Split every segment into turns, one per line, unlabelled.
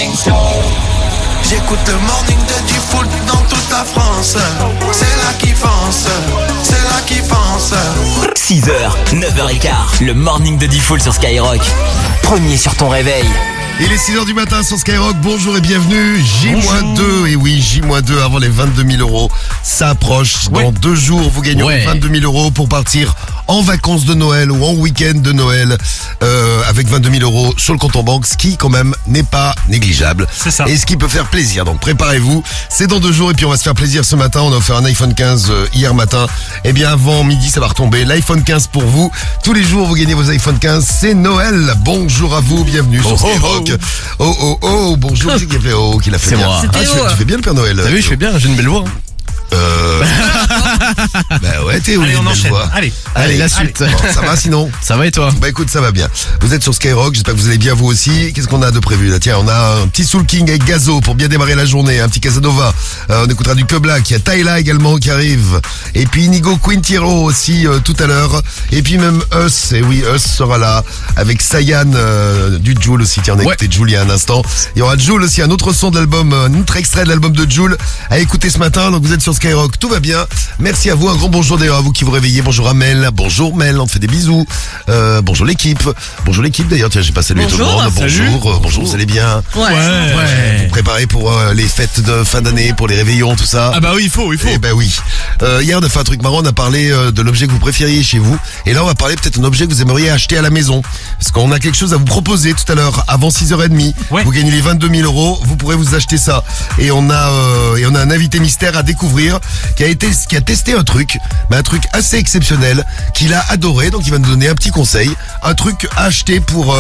morning show. J'écoute le morning de Diffoul dans toute la France. C'est là qu'ils pensent, c'est là qu'ils pensent.
6h, 9h15, le morning de Diffoul sur Skyrock. Premier sur ton réveil.
Il est 6h du matin sur Skyrock, bonjour et bienvenue, J-2, et oui, J-2 avant les 22 000 euros, ça approche, dans 2 jours vous gagnerez 22 000 euros pour partir en vacances de Noël ou en week-end de Noël, avec 22 000 euros sur le compte en banque, ce qui quand même n'est pas négligeable,
c'est ça.
Et ce qui peut faire plaisir, donc préparez-vous, c'est dans 2 jours et puis on va se faire plaisir ce matin, on a offert un iPhone 15 hier matin, et bien avant midi ça va retomber, l'iPhone 15 pour vous, tous les jours vous gagnez vos iPhone 15, c'est Noël, bonjour à vous, bienvenue sur Skyrock. Oh, bonjour, qui a fait qui l'a fait
c'est
bien.
moi.
Tu fais bien le Père Noël.
T'as vu, je fais bien, j'ai une belle voix.
Bah ouais, Théo,
Allez, on enchaîne. Allez, la suite.
Bon, ça va sinon?
Ça va et toi?
Bah écoute, ça va bien. Vous êtes sur Skyrock, j'espère que vous allez bien vous aussi. Qu'est-ce qu'on a de prévu là? Tiens, on a un petit Soul King avec Gazo pour bien démarrer la journée, un petit Casanova. On écoutera du Club Black, il y a Tyla également qui arrive. Et puis Inigo Quintero aussi tout à l'heure. Et puis même Us, et oui, Us sera là avec Sayan du Jul aussi. Tiens, on a écouté Jul il y a un instant. Il y aura Jul aussi, un autre son de l'album, un autre extrait de l'album de Jul à écouter ce matin. Donc vous êtes sur Skyrock, tout va bien. Merci à vous, un grand bonjour d'ailleurs à vous qui vous réveillez. Bonjour à Mel, bonjour Mel, on te fait des bisous. Bonjour l'équipe d'ailleurs, tiens j'ai pas salué tout le monde. Bonjour, vous allez bien?
Ouais.
Vous préparez pour les fêtes de fin d'année, pour les réveillons, tout ça?
Ah bah oui, il faut.
Eh ben oui. Hier on a fait un truc marrant, on a parlé de l'objet que vous préfériez chez vous. Et là on va parler peut-être d'un objet que vous aimeriez acheter à la maison. Parce qu'on a quelque chose à vous proposer tout à l'heure, avant 6h30.
Ouais.
Vous gagnez les 22 000 euros, vous pourrez vous acheter ça. Et on a un invité mystère à découvrir qui a testé un truc assez exceptionnel, qu'il a adoré, donc il va nous donner un petit conseil, un truc à acheter pour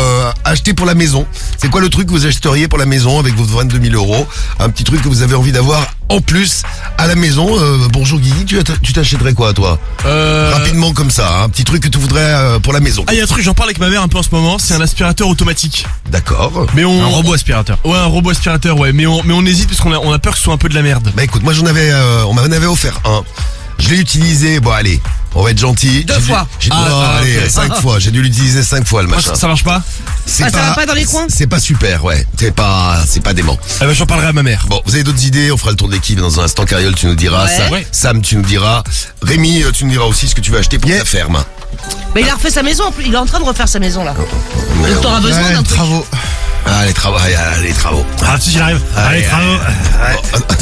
la maison. C'est quoi le truc que vous achèteriez pour la maison avec vos 22 000 euros? Un petit truc que vous avez envie d'avoir en plus à la maison. Bonjour Guigui, tu t'achèterais quoi toi? Rapidement comme ça, un petit truc que tu voudrais pour la maison.
Ah, il y a un truc, j'en parle avec ma mère un peu en ce moment, c'est un aspirateur automatique.
D'accord.
Mais
Un robot aspirateur.
Ouais, un robot aspirateur, ouais. Mais on hésite parce qu'on a peur que ce soit un peu de la merde.
Bah écoute, moi on m'en avait offert un. Je l'ai utilisé, bon allez, on va être gentil.
2 fois.
Allez, 5 fois, j'ai dû l'utiliser 5 fois le machin.
Ça marche pas?
C'est
ça va pas dans les coins?
C'est pas super, ouais. C'est pas dément.
Ah bah j'en parlerai à ma mère.
Bon, vous avez d'autres idées, on fera le tour de l'équipe dans un instant. Cariole, tu nous diras.
Ouais.
Sam, tu nous diras. Rémi, tu nous diras aussi ce que tu veux acheter pour ta ferme.
Mais il a refait sa maison, il est en train de refaire sa maison là. Donc t'auras besoin d'un truc.
Ah, les travaux.
Ah, si j'y arrive. Allez, travaux.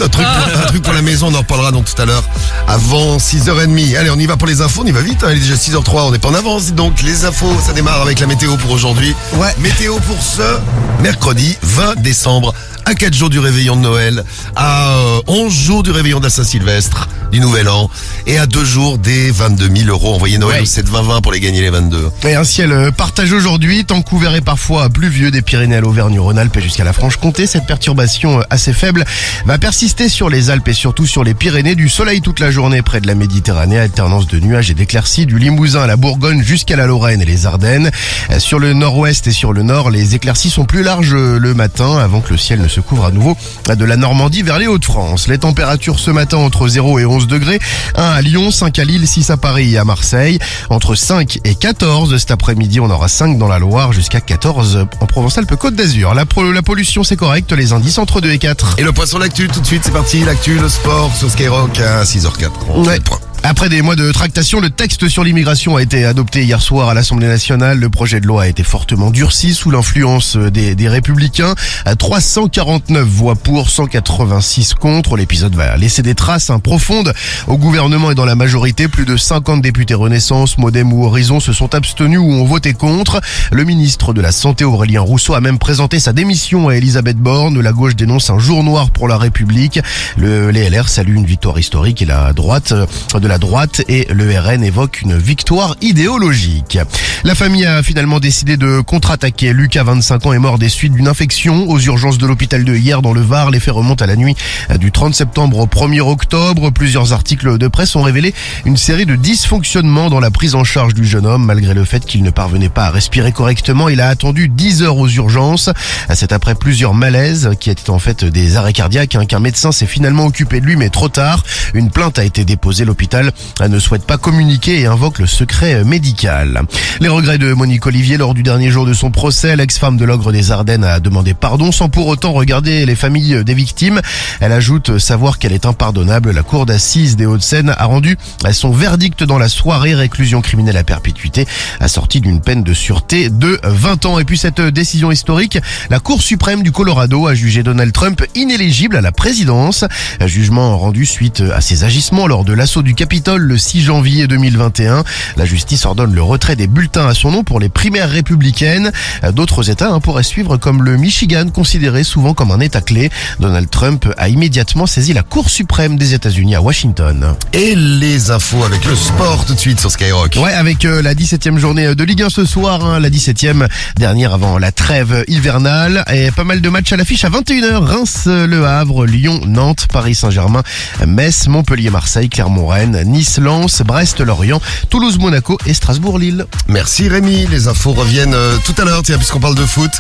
Un truc pour la maison, on en reparlera donc tout à l'heure, avant 6h30. Allez, on y va pour les infos, on y va vite, hein. Il est déjà 6h03, on n'est pas en avance. Donc les infos, ça démarre avec la météo pour aujourd'hui. Ouais. Météo pour ce mercredi 20 décembre, à 4 jours du réveillon de Noël, à 11 jours du réveillon de la Saint-Sylvestre, du Nouvel An, et à 2 jours des 22 000 euros. Envoyez Noël au 7-20-20 pour les gagner les 22.
Et un ciel partagé aujourd'hui, temps couvert et parfois pluvieux des Pyrénées à l'Auvergne-Rhône-Alpes et jusqu'à la Franche-Comté. Cette perturbation assez faible va persister sur les Alpes et surtout sur les Pyrénées. Du soleil toute la journée près de la Méditerranée, alternance de nuages et d'éclaircies du Limousin à la Bourgogne jusqu'à la Lorraine et les Ardennes. Sur le nord-ouest et sur le nord, les éclaircies sont plus larges le matin avant que le ciel ne se couvre à nouveau de la Normandie vers les Hauts-de-France. Les températures ce matin entre 0 et 11 degrés, 1 à Lyon, 5 à Lille, 6 à Paris et à Marseille. Entre 5 et 14 cet après-midi, on aura 5 dans la Loire jusqu'à 14 en Provence-Alpes-Côte d'Azur. La pollution c'est correct, les indices entre 2 et 4.
Et le point sur l'actu tout de suite, c'est parti, l'actu, le sport sur Skyrock à 6h04. On fait le point.
Après des mois de tractation, le texte sur l'immigration a été adopté hier soir à l'Assemblée nationale. Le projet de loi a été fortement durci sous l'influence des Républicains. 349 voix pour, 186 contre. L'épisode va laisser des traces profondes au gouvernement et dans la majorité. Plus de 50 députés Renaissance, Modem ou Horizon se sont abstenus ou ont voté contre. Le ministre de la Santé, Aurélien Rousseau, a même présenté sa démission à Elisabeth Borne. La gauche dénonce un jour noir pour la République. Les LR saluent une victoire historique et la droite et le RN évoque une victoire idéologique. La famille a finalement décidé de contre-attaquer. Lucas, 25 ans, est mort des suites d'une infection aux urgences de l'hôpital de hier dans le Var. Les faits remontent à la nuit du 30 septembre au 1er octobre. Plusieurs articles de presse ont révélé une série de dysfonctionnements dans la prise en charge du jeune homme. Malgré le fait qu'il ne parvenait pas à respirer correctement, il a attendu 10 heures aux urgences. C'est après plusieurs malaises, qui étaient en fait des arrêts cardiaques, qu'un médecin s'est finalement occupé de lui, mais trop tard. Une plainte a été déposée. L'hôpital nationale ne souhaite pas communiquer et invoque le secret médical. Les regrets de Monique Olivier lors du dernier jour de son procès. L'ex-femme de l'ogre des Ardennes a demandé pardon sans pour autant regarder les familles des victimes. Elle ajoute savoir qu'elle est impardonnable. La cour d'assises des Hauts-de-Seine a rendu son verdict dans la soirée, réclusion criminelle à perpétuité, assortie d'une peine de sûreté de 20 ans. Et puis cette décision historique, la Cour suprême du Colorado a jugé Donald Trump inéligible à la présidence. Un jugement rendu suite à ses agissements lors de l'assaut du Capitole le 6 janvier 2021. La justice ordonne le retrait des bulletins à son nom pour les primaires républicaines. D'autres États pourraient suivre, comme le Michigan, considéré souvent comme un État clé. Donald Trump a immédiatement saisi la Cour suprême des États-Unis à Washington.
Et les infos avec le sport tout de suite sur Skyrock.
Ouais, avec la 17e journée de Ligue 1 ce soir, la 17e dernière avant la trêve hivernale, et pas mal de matchs à l'affiche à 21h. Reims, Le Havre, Lyon, Nantes, Paris Saint-Germain, Metz, Montpellier, Marseille, Clermont-Rennes, Nice, Lens, Brest, Lorient, Toulouse, Monaco et Strasbourg, Lille.
Merci Rémi, les infos reviennent tout à l'heure, tiens, puisqu'on parle de foot.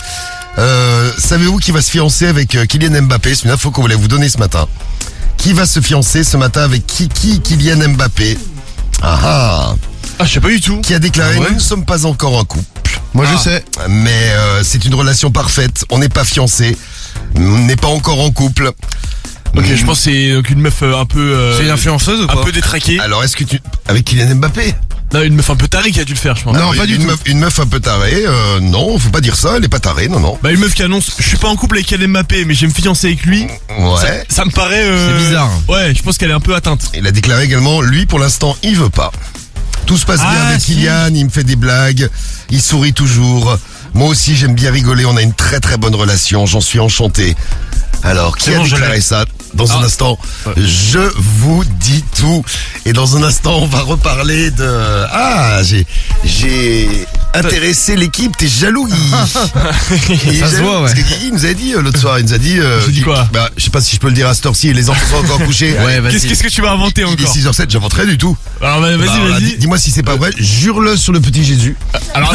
Savez-vous qui va se fiancer avec Kylian Mbappé? C'est une info qu'on voulait vous donner ce matin. Qui va se fiancer ce matin avec Kylian Mbappé? Ah,
Ah, je sais pas du tout.
qui a déclaré
Ah ouais
nous ne sommes pas encore en couple.
Moi je sais.
Mais c'est une relation parfaite, on n'est pas fiancés, on n'est pas encore en couple.
Ok, je pense que c'est donc une meuf un peu.
C'est une influenceuse ou
Un
pas?
peu détraquée.
Alors est-ce que tu... Avec Kylian Mbappé?
Non, une meuf un peu tarée qui a dû le faire, je pense.
Non,
Alors,
pas du tout.
Une meuf un peu tarée, non, faut pas dire ça, elle est pas tarée, non.
Bah, une meuf qui annonce je suis pas en couple avec Kylian Mbappé, mais je vais me fiancer avec lui.
Ouais.
Ça me paraît.
C'est bizarre.
Ouais, je pense qu'elle est un peu atteinte.
Il a déclaré également, lui pour l'instant, il veut pas. Tout se passe bien
Ah,
avec
si.
Kylian, il me fait des blagues, il sourit toujours. Moi aussi j'aime bien rigoler, on a une très très bonne relation, j'en suis enchanté. Alors, qui
C'est
a
bon, je
déclaré
l'ai.
ça? Dans un instant, je vous dis tout. Et dans un instant, on va reparler de... Ah, j'ai intéressé l'équipe, t'es jaloux, Guy. Il est
Ça se
jaloux,
voit, ouais.
parce que Guy nous a dit l'autre soir, il nous a dit...
J'ai dit quoi
Bah, je sais pas si je peux le dire à cette heure-ci, les enfants sont encore couchés.
Ouais,
Allez,
vas-y.
Qu'est-ce que tu vas inventer
il est
encore
6h07, j'invente rien du tout.
Alors, vas-y,
Bah, voilà,
vas-y.
dis-moi si c'est pas vrai, jure-le sur le petit Jésus.
Alors,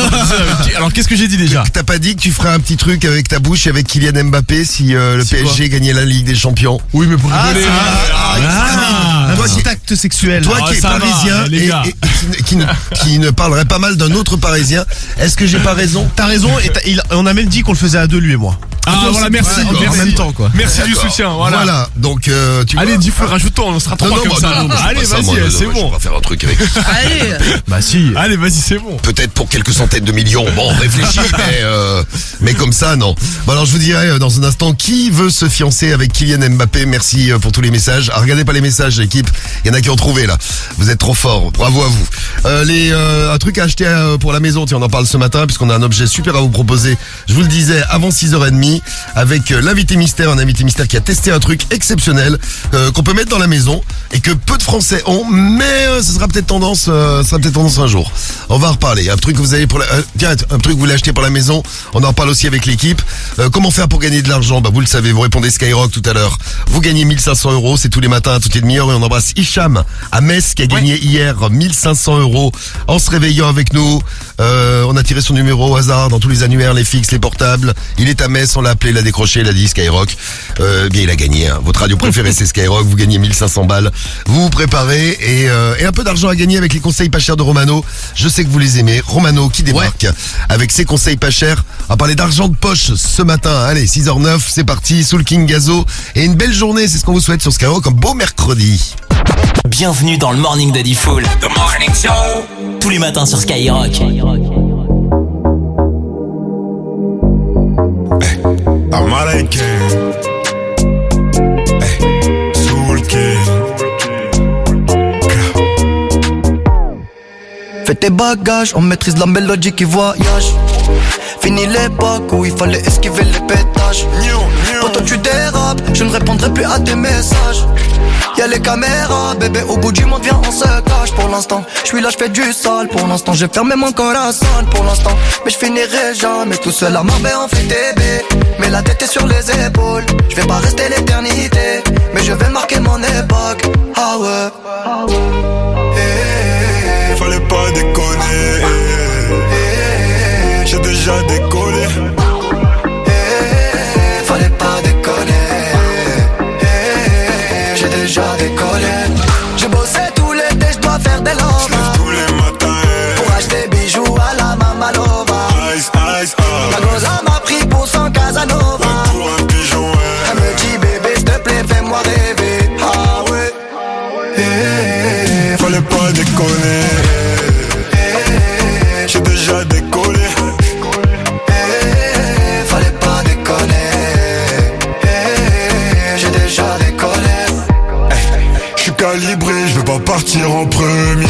alors qu'est-ce que j'ai dit déjà?
T'as pas dit que tu ferais un petit truc avec ta bouche et avec Kylian Mbappé si le
C'est
PSG gagnait la Ligue des Champions?
Oui, mais pour rigoler.
Un
Toi
petit
qui-
acte sexuel.
Toi
Ah,
qui es
ça va,
parisien
les
et,
gars.
qui ne parlerait pas mal d'un autre parisien, est-ce que j'ai pas raison?
T'as raison, et on a même dit qu'on le faisait à deux, lui et moi.
Ah,
toi
voilà,
aussi,
merci.
d'accord.
Merci.
En même temps, quoi.
Merci du
D'accord.
soutien, voilà.
Donc tu
Allez,
vois.
10 fois, rajoute-toi, on sera trois comme ça.
moi, je fais
Allez,
pas ça, moi,
vas-y,
non,
c'est
je
bon.
vais pas faire un truc avec.
Allez.
Bah si.
Allez, vas-y, c'est bon.
Peut-être pour quelques centaines de millions. Bon, réfléchis, mais comme ça, non. Bon, alors je vous dirai dans un instant qui veut se fiancer avec Kylian Mbappé. Merci pour tous les messages. Ah, regardez pas les messages, l'équipe. Il y en a qui ont trouvé là. Vous êtes trop forts. Bravo à vous. Un truc à acheter pour la maison. Tiens, on en parle ce matin puisqu'on a un objet super à vous proposer. Je vous le disais avant 6h30 avec l'invité mystère, un invité mystère qui a testé un truc exceptionnel qu'on peut mettre dans la maison et que peu de Français ont, mais ce sera peut-être tendance, un jour. On va en reparler. Un truc que vous avez pour tiens, un truc que vous voulez acheter pour la maison. On en parle aussi avec l'équipe. Comment faire pour gagner de l'argent? Bah vous le savez, vous répondez Skyrock tout à l'heure. Vous gagnez 1500 €, c'est tous les matins, toutes les demi-heures, et on embrasse Hicham à Metz qui a gagné hier 1500 € en se réveillant avec nous. On a tiré son numéro au hasard dans tous les annuaires, les fixes, les portables. Il est à Metz, on l'a appelé, il a décroché, il a dit Skyrock. Bien il a gagné. Hein. Votre radio préférée c'est Skyrock. Vous gagnez 1500 balles. Vous vous préparez et un peu d'argent à gagner avec les conseils pas chers de Romano. Je sais que vous les aimez. Romano qui débarque avec ses conseils pas chers. On va parler d'argent de poche ce matin. Allez, 6h09, c'est parti. Soul King Gazo et une belle journée. C'est ce qu'on vous souhaite sur Skyrock. Un beau mercredi.
Bienvenue dans le Morning de D-Fool. The Morning Show. Tous les matins sur Skyrock.
Américain, Soul King.
Fais tes bagages, on maîtrise la mélodie qui voyage. Fini l'époque où il fallait esquiver les pétages. Quand tu dérapes, je ne répondrai plus à tes messages. Y'a les caméras, bébé, au bout du monde, viens, on se cache. Pour l'instant, je suis là, je fais du sale. Pour l'instant, j'ai fermé mon corazon. Pour l'instant, mais je finirai jamais tout seul à Marbella en fait TB. Mais la tête est sur les épaules. Je vais pas rester l'éternité, mais je vais marquer mon époque. Ah ouais.
Fallait pas déconner. J'ai déjà décollé.
Fallait pas déconner. J'ai déjà décollé. J'ai bossé tout l'été, La goza m'a pris pour son Casanova.
Pour un pigeon, ouais.
Elle me dit bébé s'il te plaît fais-moi rêver. Ah ouais.
Fallait pas déconner. J'ai déjà décollé.
Fallait pas déconner. J'ai déjà décollé.
J'suis calibré, j'veux pas partir en premier.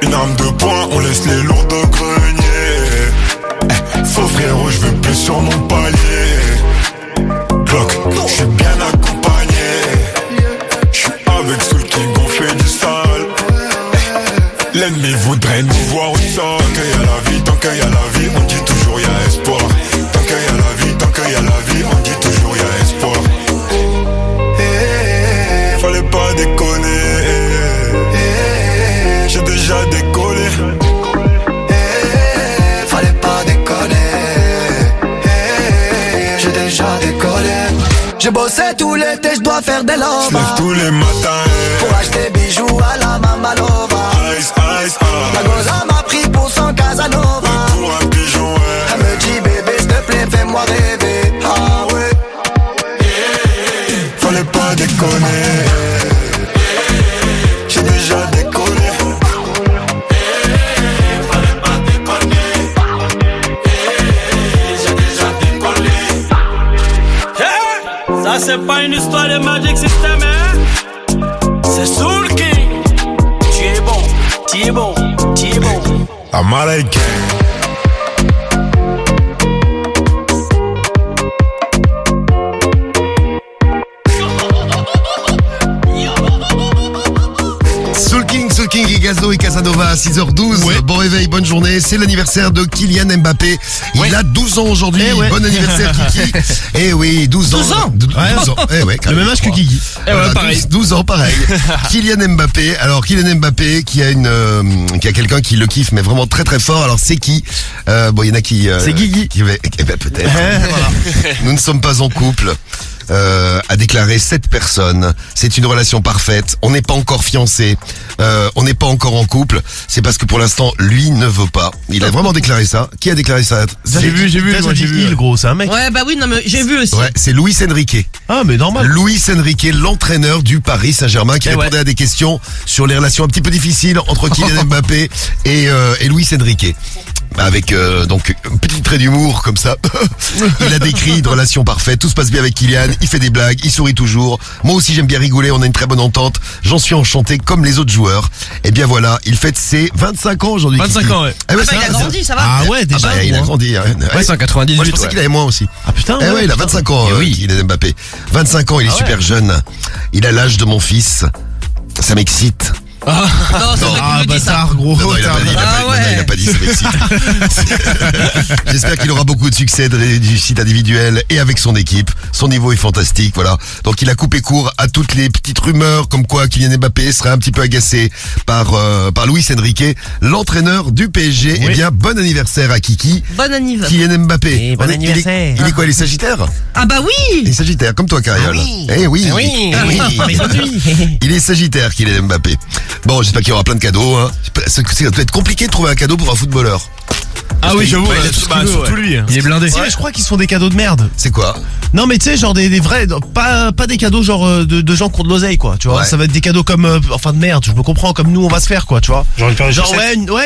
Une arme de poing, on laisse les lourds au grenier. Faux frérot, j'veux plus sur mon palier. Clock, j'suis bien accompagné. J'suis avec Soul King, on fait du sale. L'ennemi voudrait nous voir au sol. Tant qu'il y a la vie, tant qu'il y a la vie, on dit toujours y'a espoir. Tant qu'il y a la vie, tant qu'il y a la vie, on dit toujours y'a espoir. Fallait pas déconner. J'ai déjà décollé.
Fallait pas déconner. J'ai déjà décollé. J'ai bossé tout l'été, j'dois faire des lovas.
J'lève tous les matins.
Pour acheter bijoux à la Mamalova.
Ice, ice,
La goza m'a pris pour son Casanova.
Pour un pigeon, ouais.
Elle me dit bébé s'il te plaît fais-moi rêver. Ah ouais.
Fallait pas déconner. J'ai déjà décollé. Fallait pas déconner. J'ai déjà décollé.
Ça c'est pas une histoire de Magic System, hein. C'est Soul King. Tu es bon, tu es bon, tu es bon.
Américain.
Soul King et Gazo et Casanova à 6h12.
Ouais.
Bon réveil, bonne journée. C'est l'anniversaire de Kylian Mbappé. Il a 12 ans aujourd'hui. Bon anniversaire Kiki. Eh oui, 12 ans.
12 ans
12 ans. Eh ouais,
Le même âge que Kiki. Et voilà, pareil.
12 ans, pareil. Kylian Mbappé. Alors, Kylian Mbappé qui a quelqu'un qui le kiffe, mais vraiment très très fort. Alors, c'est qui? Bon, il y en a qui...
C'est Guigui.
Eh ben, peut-être. Voilà. Nous ne sommes pas en couple. A déclaré 7 personnes. C'est une relation parfaite. On n'est pas encore fiancés. On n'est pas encore en couple. C'est parce que pour l'instant, lui ne veut pas. Il a vraiment déclaré ça. Qui a déclaré ça?
J'ai vu, moi j'ai vu.
Il gros, c'est un mec.
Ouais, bah oui, non, mais j'ai vu aussi.
Ouais, c'est Luis Enrique.
Ah mais normal.
Luis Enrique, l'entraîneur du Paris Saint-Germain, qui répondait à des questions sur les relations un petit peu difficiles entre Kylian Mbappé et Luis Enrique. Avec donc un petit trait d'humour comme ça. Il a décrit une relation parfaite, tout se passe bien avec Kylian, il fait des blagues, il sourit toujours. Moi aussi j'aime bien rigoler, on a une très bonne entente. J'en suis enchanté comme les autres joueurs. Et bien voilà, il fête ses 25 ans aujourd'hui.
25
Kiki.
ans, ouais.
Ah ouais,
Ah bah, il a grandi, ça va.
Ah ouais, déjà.
bah, il a grandi. Hein.
Ouais, c'est en 98.
Moi je pensais qu'il avait moins aussi.
Ah putain.
Eh ouais, il a 25 ans, Kylian Mbappé. 25 ans, il est super jeune. Il a l'âge de mon fils. Ça m'excite.
Non, c'est toi qui me dis ça.
bâtard, gros.
Non, il a pas dit, il a pas dit, ça m'excite. J'espère qu'il aura beaucoup de succès, de réussite individuelle et avec son équipe. Son niveau est fantastique, voilà. Donc il a coupé court à toutes les petites rumeurs comme quoi Kylian Mbappé serait un petit peu agacé par Luis Enrique, l'entraîneur du PSG. Eh bien, bon anniversaire à Kiki.
Bon anniversaire.
Kylian Mbappé.
bon anniversaire.
Il est quoi, il est Sagittaire?
Ah bah oui.
Il est Sagittaire, comme toi, Cariole. Eh oui. Il est Sagittaire, Kylian Mbappé. Bon, j'espère qu'il y aura plein de cadeaux. Hein. Ça doit être compliqué de trouver un cadeau pour un footballeur.
Ah oui, j'avoue,
il a tout ce qu'il veut,
surtout lui. Il est blindé.
Si, mais je crois qu'ils se font des cadeaux de merde.
C'est quoi?
Non mais tu sais, genre des vrais, pas des cadeaux genre de gens qui ont de l'oseille quoi, tu vois.
Ouais.
Ça va être des cadeaux comme, enfin de merde, je me comprends, comme nous on va se faire quoi, tu vois. Genre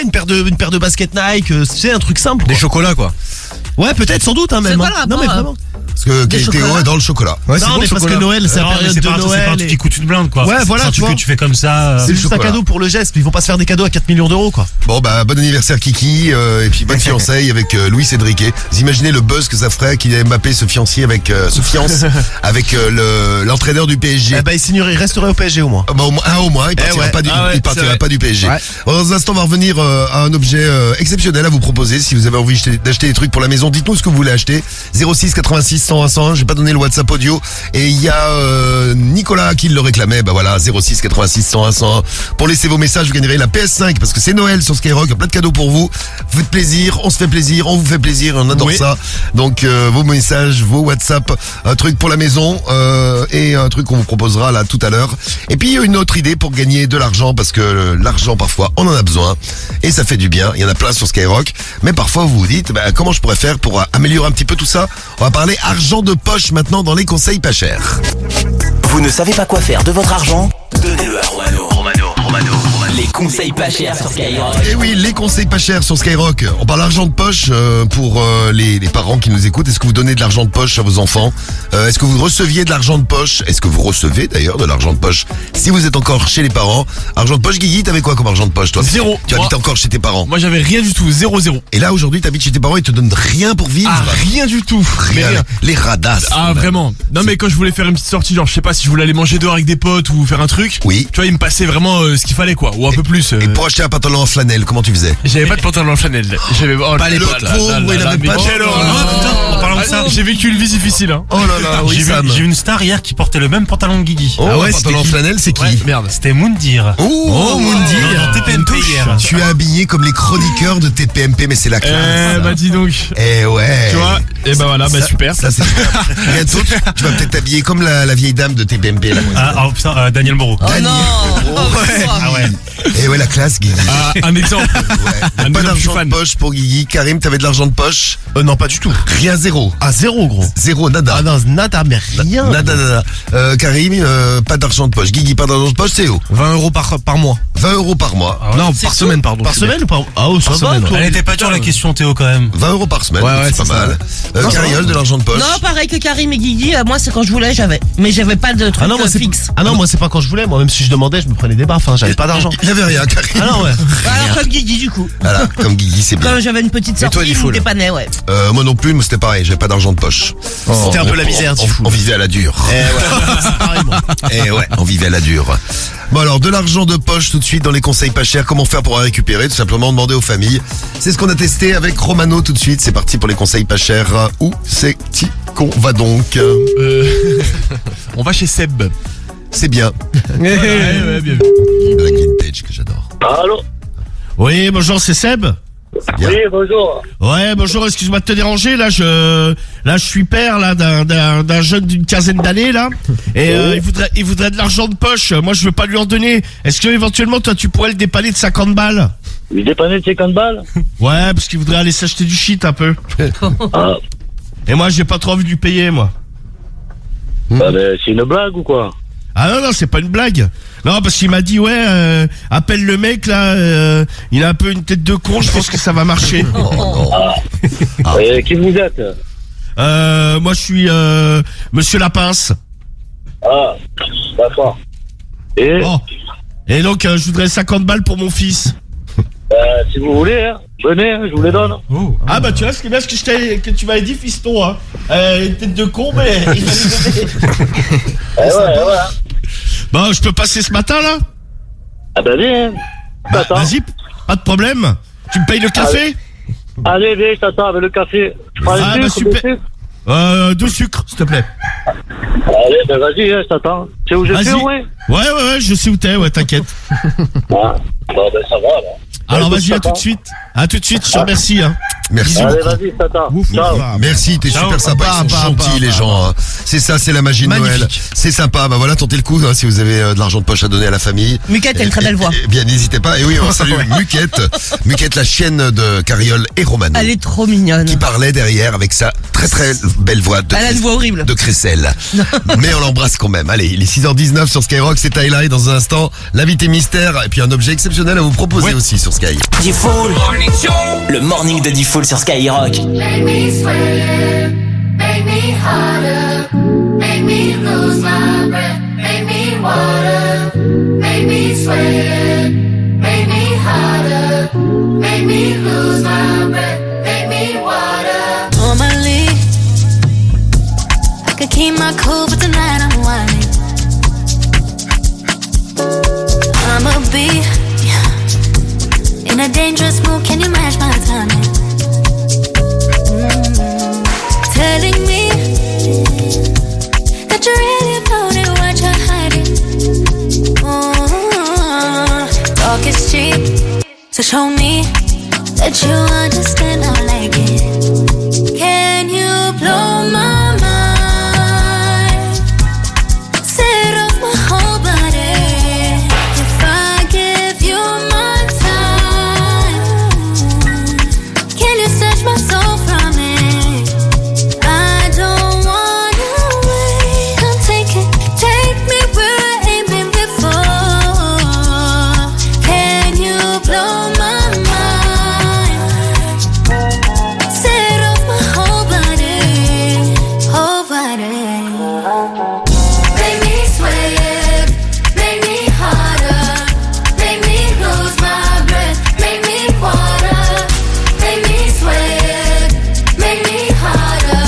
une paire de une paire de baskets Nike, tu sais, un truc simple.
Des
quoi.
chocolats, quoi.
Ouais, peut-être, sans doute, hein, même.
quoi le
Non mais
rapport,
vraiment.
Parce que
Des
Théo
chocolats
est dans le chocolat.
Ouais, non mais parce que Noël, c'est la période de Noël.
C'est pas un truc qui coûte une blinde, quoi.
Ouais, voilà,
c'est un
tu
truc
vois.
que tu fais comme ça.
C'est
le
juste un
chocolat.
cadeau pour le geste, mais ils vont pas se faire des cadeaux à 4 millions d'euros quoi.
Bon bah bon anniversaire Kiki et puis bonne fiançaille avec Luis Enrique. Vous imaginez le buzz que ça ferait qu'il Mbappé se fiance avec l'entraîneur du PSG.
Eh ben il resterait au PSG au moins.
Bah, au moins, il partira,
ouais.
pas, du,
Ah ouais,
il partira
c'est vrai.
pas du PSG.
Ouais.
Dans un instant, on va revenir à un objet exceptionnel à vous proposer. Si vous avez envie d'acheter des trucs pour la maison, dites-nous ce que vous voulez acheter. 06 86 101 101. J'ai pas donné le WhatsApp audio. Et il y a Nicolas qui le réclamait. Bah voilà, 06 86 101 101. Pour laisser vos messages, vous gagnerez la PS5 parce que c'est Noël sur Skyrock. Plein de cadeaux pour vous. Vous faites plaisir, on se fait plaisir, on vous fait plaisir, on adore ça. Donc vos messages, vos WhatsApp, un truc pour la maison et un truc qu'on vous proposera là tout à l'heure. Et puis une autre idée pour gagner de l'argent parce que l'argent parfois on en a besoin et ça fait du bien. Il y en a plein sur Skyrock, mais parfois vous vous dites comment je pourrais faire pour améliorer un petit peu tout ça. On va parler argent de poche maintenant dans les conseils pas chers.
Vous ne savez pas quoi faire de votre argent? Donnez-le à Romano. Les conseils pas chers sur Skyrock.
Et oui, les conseils pas chers sur Skyrock. On parle argent de poche pour les parents qui nous écoutent. Est-ce que vous donnez de l'argent de poche à vos enfants? Est-ce que vous receviez de l'argent de poche? Est-ce que vous recevez d'ailleurs de l'argent de poche si vous êtes encore chez les parents? Argent de poche, Guigui, t'avais quoi comme argent de poche toi?
Zéro.
Tu habites encore chez tes parents?
Moi j'avais rien du tout, 0.
Et là aujourd'hui t'habites chez tes parents, ils te donnent rien pour vivre?
Ah, rien du tout. Mais rien.
Les radasses.
Ah vraiment. Non mais quand je voulais faire une petite sortie, genre je sais pas si je voulais aller manger dehors avec des potes ou faire un truc.
Oui.
Tu vois, il me passait vraiment ce qu'il fallait quoi, ou un peu plus.
Et pour acheter un pantalon en flanelle, comment tu faisais?
J'avais pas de pantalon en flanelle. J'avais
pas les potes. Il avait pas de
quelle horreur.
En parlant de ça,
j'ai vécu une vie difficile hein.
Oh là là, oui,
j'ai vu une star hier qui portait le même pantalon que Guigui.
Oh, un pantalon en flanelle, c'est qui?
Ouais, merde, c'était Moundir.
Oh, Moundir.
TPMP hier.
Tu es habillé comme les chroniqueurs de TPMP, mais c'est la classe.
Bah dis donc.
Eh ouais.
Tu vois? Et bah voilà, bah super.
Ça c'est super. Bientôt, tu vas peut-être t'habiller comme la vieille dame de TPMP là.
Oh putain, Daniel Moreau.
Oh non.
Ouais.
Ah ouais.
Et ouais, la classe, Guigui.
Ah, un exemple.
Ouais. Pas d'argent de poche pour Guigui. Karim, t'avais de l'argent de poche?
Non, pas du tout.
Rien, zéro.
Ah, zéro, gros.
Zéro, nada.
Ah non, nada, mais rien.
Nada. Karim, pas d'argent de poche. Guigui, pas d'argent de poche, c'est où?
20 euros par mois.
20 euros par mois.
Ah ouais. Non, par semaine, pardon. Par semaine ou par... Ah oui, par semaine.
Elle était pas dure la question, Théo, quand même.
20 euros par semaine,
ouais,
c'est pas mal. Cariole, de l'argent de poche?
Non, pareil que Karim et Guigui, moi c'est quand je voulais, j'avais. Mais j'avais pas de truc fixe.
Ah non, moi c'est pas quand je voulais. Moi, même si je demandais, je me prenais des baffes. J'avais pas d'argent.
Il y avait rien, Karim.
Ah non, ouais.
Alors comme Guigui du coup.
Voilà, comme Guigui, c'est bien.
Quand j'avais une petite sortie, je me dépannais, ouais.
Moi non plus, mais c'était pareil, j'avais pas d'argent de poche.
C'était un peu la misère,
on vivait à la dure. On vivait à la dure. Bon alors, de l'argent de poche tout de suite dans les conseils pas chers. Comment faire pour en récupérer? Tout simplement demander aux familles. C'est ce qu'on a testé avec Romano tout de suite. C'est parti pour les conseils pas chers. Où c'est qu'on va donc?
On va chez Seb.
C'est bien.
Ouais, bien vu.
Black Vintage que j'adore.
Allô?
Oui, bonjour, c'est Seb.
Oui, bonjour.
Ouais, bonjour, excuse-moi de te déranger, là je suis père là d'un jeune d'une quinzaine d'années là et il voudrait de l'argent de poche. Moi je veux pas lui en donner. Est-ce que éventuellement toi tu pourrais le dépanner de 50 balles?
Lui dépanner de 50 balles?
Ouais, parce qu'il voudrait aller s'acheter du shit un peu.
Ah.
Et moi j'ai pas trop envie de lui payer moi.
Bah, c'est une blague ou quoi?
Ah non, c'est pas une blague. Non, parce qu'il m'a dit, appelle le mec, là, il a un peu une tête de con, je pense que ça va marcher.
Qui vous êtes?
Moi, je suis, Monsieur Lapince.
Ah, d'accord.
Et donc, je voudrais 50 balles pour mon fils.
Si vous voulez, hein, venez, je vous les donne.
Oh. Ah bah tu vois, ce qui est bien, que tu m'avais dit, fiston, hein. Une tête de con, mais il va nous aider.
Ouais.
Bon, je peux passer ce matin, là?
Ah bah viens.
Bah, vas-y, pas de problème. Tu me payes le café?
Allez, viens, je t'attends avec le café. Tu prends le sucre,
super. 2 sucres, s'il te plaît.
Allez, ben vas-y, je t'attends. Tu sais où je suis, ouais?
Ouais, je sais où t'es, ouais, t'inquiète.
Ah, bon, ben ça va, là.
Alors vas-y, à tout de suite. À tout de suite, je te remercie. Hein.
Merci
Allez,
beaucoup.
vas-y, tata.
Ciao. Merci, t'es super sympa. Ils sont gentils, les gens. Hein. C'est ça, c'est la magie de Noël. C'est sympa. Bah voilà, tentez le coup si vous avez de l'argent de poche à donner à la famille.
Muquette a une très belle voix.
Bien, n'hésitez pas. Et oui, on salue Muquette. Muquette, la chienne de Cariole et Romano.
Elle est trop mignonne.
Qui parlait derrière avec sa très très belle voix.
Elle a une voix horrible.
De Crécelle. Mais on l'embrasse quand même. Allez, il est 6h19 sur Skyrock. C'est Tyler dans un instant. L'invité mystère. Et puis un objet exceptionnel à vous proposer aussi sur Sky.
Diffoul, le morning de Diffoul sur Skyrock.
Make me sweat, make me harder, make me lose my breath, make me water, make me sweat, make me harder, make me lose my breath, make me water.
Normally, I could keep my cool, but tonight I'm whining. I'ma be in a dangerous mood, can you match my timing? Telling me show me that you understand I like it. Can you blow my mind? Set off my whole body. If I give you my time, can you snatch my soul from it? I don't wanna wait. Come take me where I ain't been before. Can you blow my mind? Set off my whole body, whole body. Make me sweat, make me harder, make me lose my breath, make me water, make me sweat, make me harder,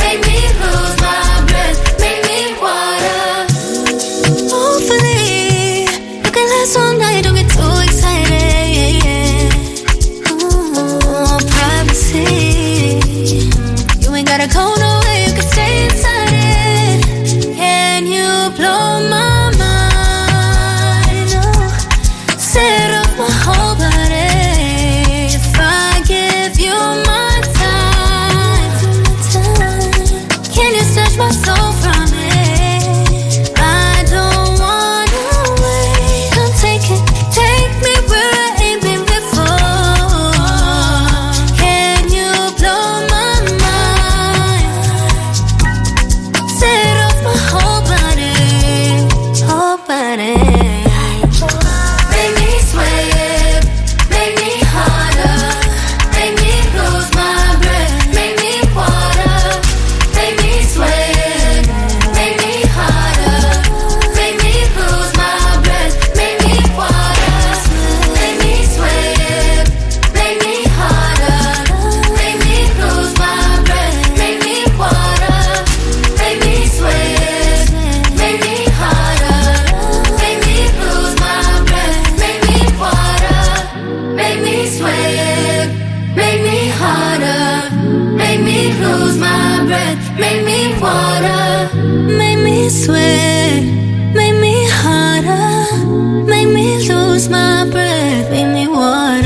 make me lose my breath, make me water. Hopefully, you can last all night, don't get too excited. Ooh, privacy. You ain't gotta go nowhere, you can stay inside it. Can you blow my mind? Oh, set off my whole body. If I give you my time, can you snatch my soul from it? I don't wanna wait. Come take me where I ain't been before. Can you blow my mind? Set off my whole body, whole body. Make me sweat, make me harder, make me lose my breath, make me water, make me sweat, make me harder, make me lose my breath, make me water, make me sweat, make me harder, make me lose my breath, make me water, make me sweat, make me harder, make me lose my breath, make me water, make me sweat, make me harder, make me lose my breath, make me water, make me sweat, make me harder, make me lose my breath, make me water.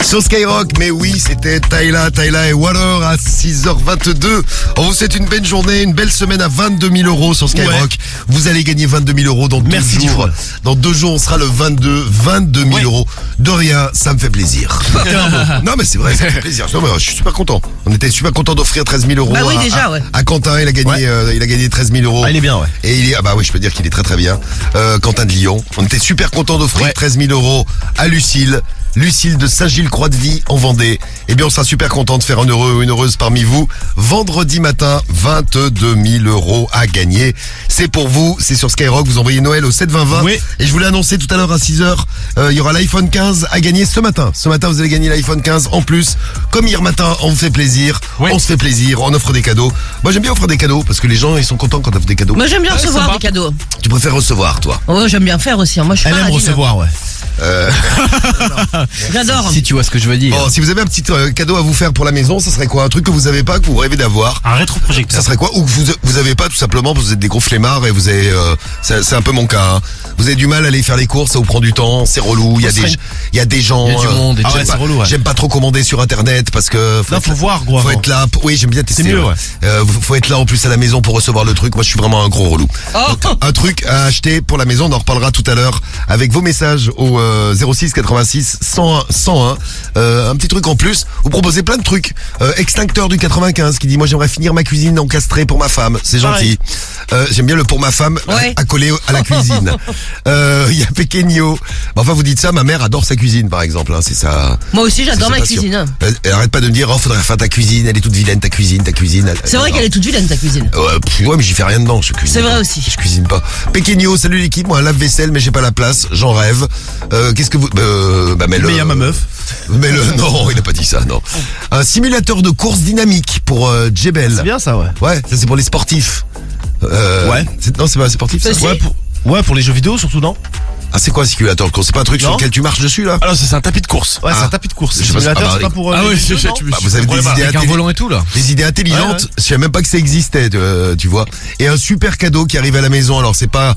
Sur Skyrock, mais oui, c'était Tyla et Water à 6h22. On vous souhaite une belle journée, une belle semaine à 22 000 euros sur Skyrock.
Ouais.
Vous allez gagner 22 000 euros dans 2
Merci,
jours.
Fred.
Dans 2 jours, on sera le 22 000 euros. De rien, ça me fait plaisir. Non, mais c'est vrai, ça me fait plaisir. Non, mais je suis super content. On était super content d'offrir 13 000 euros
Bah oui, déjà, ouais.
à Quentin. Il a gagné 13 000 euros.
Ah, il est bien, ouais.
Et bah oui, je peux dire qu'il est très très bien. Quentin de Lyon. On était super content d'offrir 13 000 euros à Lucille de Saint-Gilles-Croix-de-Vie en Vendée. Eh bien, on sera super content de faire un heureux ou une heureuse parmi vous. Vendredi matin, 22 000 euros à gagner. C'est pour vous, c'est sur Skyrock. Vous envoyez Noël au 72020.
Oui.
Et je vous l'ai annoncé tout à l'heure à 6h. Il y aura l'iPhone 15 à gagner ce matin. Ce matin, vous allez gagner l'iPhone 15 en plus. Comme hier matin, on vous fait plaisir.
Oui.
On se fait plaisir. On offre des cadeaux. Moi, j'aime bien offrir des cadeaux parce que les gens, ils sont contents quand on offre des cadeaux.
Moi j'aime bien recevoir
sympa.
des cadeaux.
Tu préfères recevoir, toi?
Oh, j'aime bien faire aussi. Moi je suis
Elle
pas
aime
radine.
recevoir, ouais.
J'adore.
Si tu vois ce que je veux dire.
Bon, si vous avez un petit cadeau à vous faire pour la maison, ça serait quoi? Un truc que vous avez pas, que vous rêvez d'avoir?
Un rétroprojecteur.
Ça serait quoi? Ou que vous avez pas tout simplement parce que vous êtes des gros flemmards et vous avez c'est un peu mon cas. Hein. Vous avez du mal à aller faire les courses, ça vous prend du temps, c'est relou. Il y a des gens.
Il y a du monde et tout.
j'aime
C'est
pas-
relou, ouais.
J'aime pas trop commander sur internet parce que
Non, faut voir, gros,
Faut
avant.
être là. Oui, j'aime bien tester.
C'est mieux, ouais.
Faut être là en plus à la maison pour recevoir le truc. Moi, je suis vraiment un gros relou. Donc, un truc à acheter pour la maison, on en reparlera tout à l'heure avec vos messages au 06 86 101. Un petit truc en plus. Vous proposez plein de trucs. Extincteur du 95 qui dit moi j'aimerais finir ma cuisine encastrée pour ma femme. C'est gentil. J'aime bien le pour ma femme
Ouais.
accolé à la cuisine. Il y a Pequeño. Enfin, vous dites ça, ma mère adore sa cuisine, par exemple. Hein, c'est ça.
Moi aussi j'adore
c'est
ma
sa passion.
cuisine.
Elle arrête pas de me dire, oh, faudrait faire ta cuisine, elle est toute vilaine, ta cuisine.
C'est vrai qu'elle est toute vilaine ta cuisine.
Ouais, mais j'y fais rien dedans, je cuisine.
C'est vrai
pas.
aussi.
Je cuisine pas. Pequeño, salut l'équipe, moi un lave-vaisselle, mais j'ai pas la place, j'en rêve. Qu'est-ce que vous... mets-le...
Mais y a ma meuf.
Mais non, il a pas dit ça, non. Un simulateur de course dynamique pour Jebel.
C'est bien ça, ouais.
Ouais, ça c'est pour les sportifs.
Ouais.
Non, c'est pas sportif ça.
Si.
Ouais, pour les jeux vidéo surtout, non?
Ah, c'est quoi un simulateur de course? C'est pas un truc sur
Non.
lequel tu marches dessus, là?
Alors c'est un tapis de course.
Ouais, c'est
Ah.
un tapis de course.
Je sais pas,
Simulateur,
ah bah,
c'est pas pour.
Ah
les
ouais,
vieux, non
Bah, vous avez des idées
Avec un volant et tout là.
Des idées intelligentes, je savais même pas que ça existait, tu vois. Et un super cadeau qui arrive à la maison. Alors c'est pas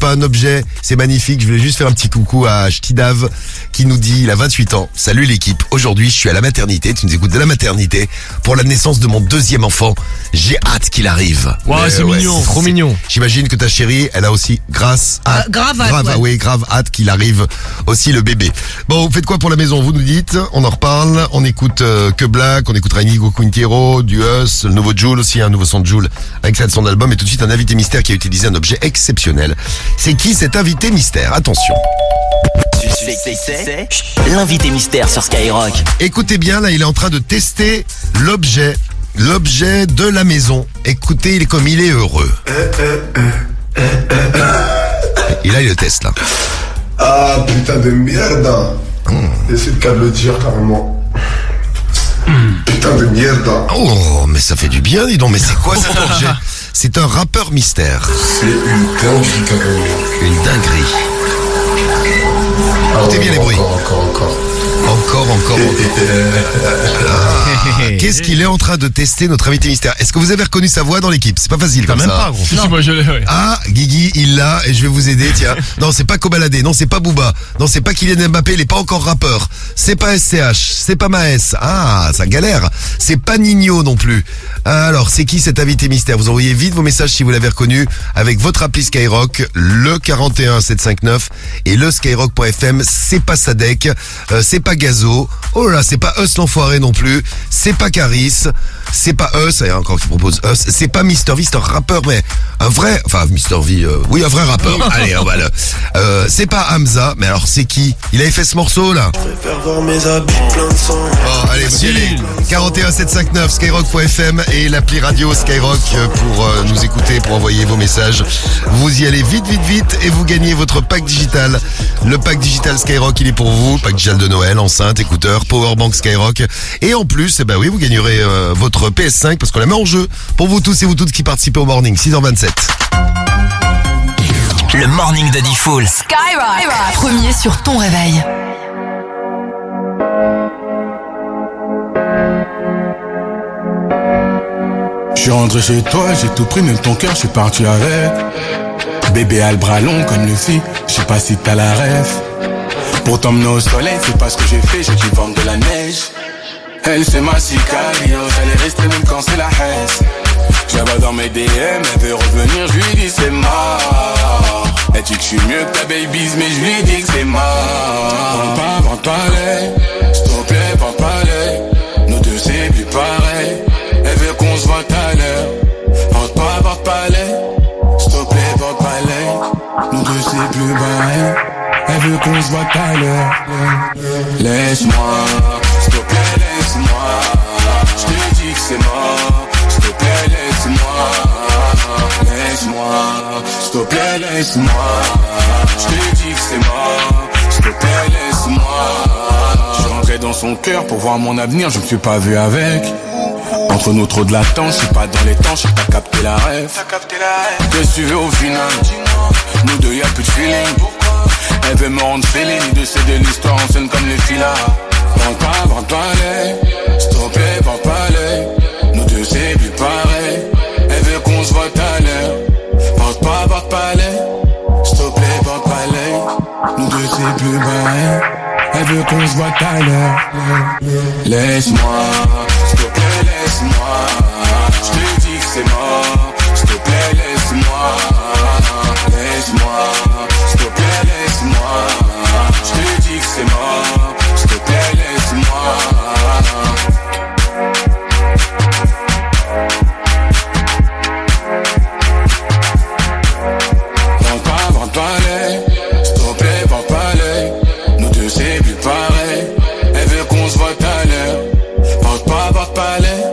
un objet, c'est magnifique. Je voulais juste faire un petit coucou à Shtidav qui nous dit, il a 28 ans. Salut l'équipe. Aujourd'hui, je suis à la maternité. Tu nous écoutes de la maternité pour la naissance de mon deuxième enfant. J'ai hâte qu'il arrive.
Ouais,
Mais,
c'est mignon.
Trop mignon.
J'imagine que ta chérie, elle a aussi grave hâte,
ouais.
grave hâte qu'il arrive aussi le bébé. Bon, vous faites quoi pour la maison? Vous nous dites, on en reparle, on écoute que Black, on écoutera Inigo Quintero, du Us, le nouveau Jul aussi, un nouveau son de Jul avec ça de son album, et tout de suite un invité mystère qui a utilisé un objet exceptionnel. C'est qui cet invité mystère? Attention.
C'est l'invité mystère sur Skyrock.
Écoutez bien, là il est en train de tester l'objet de la maison. Écoutez, il est heureux. Et là il le teste là.
Ah putain de merde. Essaye de le dire carrément. Putain de merde.
Oh, mais ça fait du bien, dis donc. Mais c'est quoi cet objet? C'est un rappeur mystère.
C'est une dinguerie carrément.
Une dinguerie. Écoutez bien les bruits. Encore. Qu'est-ce qu'il est en train de tester, notre invité mystère? Est-ce que vous avez reconnu sa voix dans l'équipe? C'est pas facile comme
Même
ça.
pas, gros.
Si, moi je l'ai, ouais.
Ah, Guigui, il l'a, et je vais vous aider, tiens. Non, c'est pas Kobalade, non, c'est pas Booba, non, c'est pas Kylian Mbappé, il est pas encore rappeur. C'est pas SCH, c'est pas Maes. Ah, ça galère. C'est pas Nino non plus. Alors, c'est qui cet invité mystère? Vous envoyez vite vos messages si vous l'avez reconnu avec votre appli Skyrock, le 41759 et le skyrock.fm. C'est pas Sadek, c'est pas Gazo. Oh là, c'est pas Us l'enfoiré non plus. C'est pas Caris. C'est pas Us, il y a encore qui propose Us. C'est pas Mr. V, c'est un rappeur, mais un vrai, enfin Mr. V, oui, un vrai rappeur. Allez, on va le. C'est pas Hamza, mais alors c'est qui? Il avait fait ce morceau là.
Faire voir mes habits plein de sang.
Oh, allez, vous y allez. 41759 skyrock.fm et l'appli radio Skyrock pour nous écouter, pour envoyer vos messages. Vous y allez vite et vous gagnez votre pack digital. Le pack digital Skyrock, il est pour vous. Pack digital de Noël, enceinte, écouteur, powerbank Skyrock. Et en plus, eh ben oui, vous gagnerez votre PS5 parce qu'on la met en jeu pour vous tous et vous toutes qui participez au morning. 6h27.
Le morning de Diffoul.
Skyrock, premier sur ton réveil.
Je suis rentré chez toi, j'ai tout pris, même ton cœur, je suis parti avec. Bébé a le bras long comme le fit, je sais pas si t'as la ref. Pour t'emmener au soleil, c'est pas ce que j'ai fait, j'ai dû vendre de la neige. Elle c'est ma sicario, elle est restée même quand c'est la haine. Je la vois dans mes DM, elle veut revenir, je lui dis c'est mort. Elle dit que je suis mieux que ta babies, mais je lui dis que c'est mort. Vente pas l'œil, s'il te plaît, vente pas l'œil. Nous deux c'est plus pareil. Elle veut qu'on se voit à l'heure. Vente pas l'œil, s'il te plaît, vente pas l'œil. Nous deux c'est plus pareil. Elle veut qu'on se voit à l'heure. Laisse-moi, s'il te plaît, laisse-moi. Je te dis que c'est mort. S'il te plaît, laisse-moi. Laisse-moi, s'il te plaît, laisse-moi. Je te dis que c'est mort. S'il te plaît, laisse-moi. Je suis rentré dans son cœur pour voir mon avenir, je me suis pas vu avec. Entre nous trop de latence, je suis pas dans les temps, je t'as capté la rêve. Qu'est-ce que tu veux au final? Nous deux y'a plus de feeling. Elle veut me rendre Céline, de céder l'histoire en scène comme les filas. Vente pas l'œil, s'il te plaît, vente pas l'œil. Nous deux c'est plus pareil. Elle veut qu'on se voit à l'heure. Vente pas l'œil, s'il te plaît, vente pas l'œil. Nous deux c'est plus pareil. Elle veut qu'on se voit à l'heure. Laisse-moi, s'il te plaît, laisse-moi. Je te dis que c'est mort. S'il te plaît, laisse-moi. Laisse-moi, s'il te plaît, laisse-moi. Je te dis que c'est mort. S'il te plaît, laisse-moi. Vente pas l'œil, s'il te plaît, vente pas l'œil. Nous deux c'est plus pareil. Elle veut qu'on se voit à l'heure. Vente pas l'œil,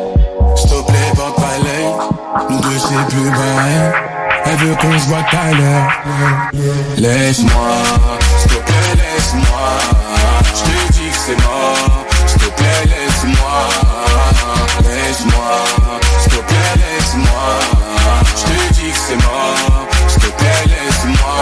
s'il te plaît, vente pas l'œil. Nous deux c'est plus pareil. Elle veut qu'on se voit à l'heure. Laisse-moi, s'il te plaît, laisse-moi. Je te dis que c'est mort. S'il te plaît, laisse-moi. Laisse-moi, s'il te plaît, laisse-moi. Je te dis que c'est mort. S'il te plaît, laisse-moi.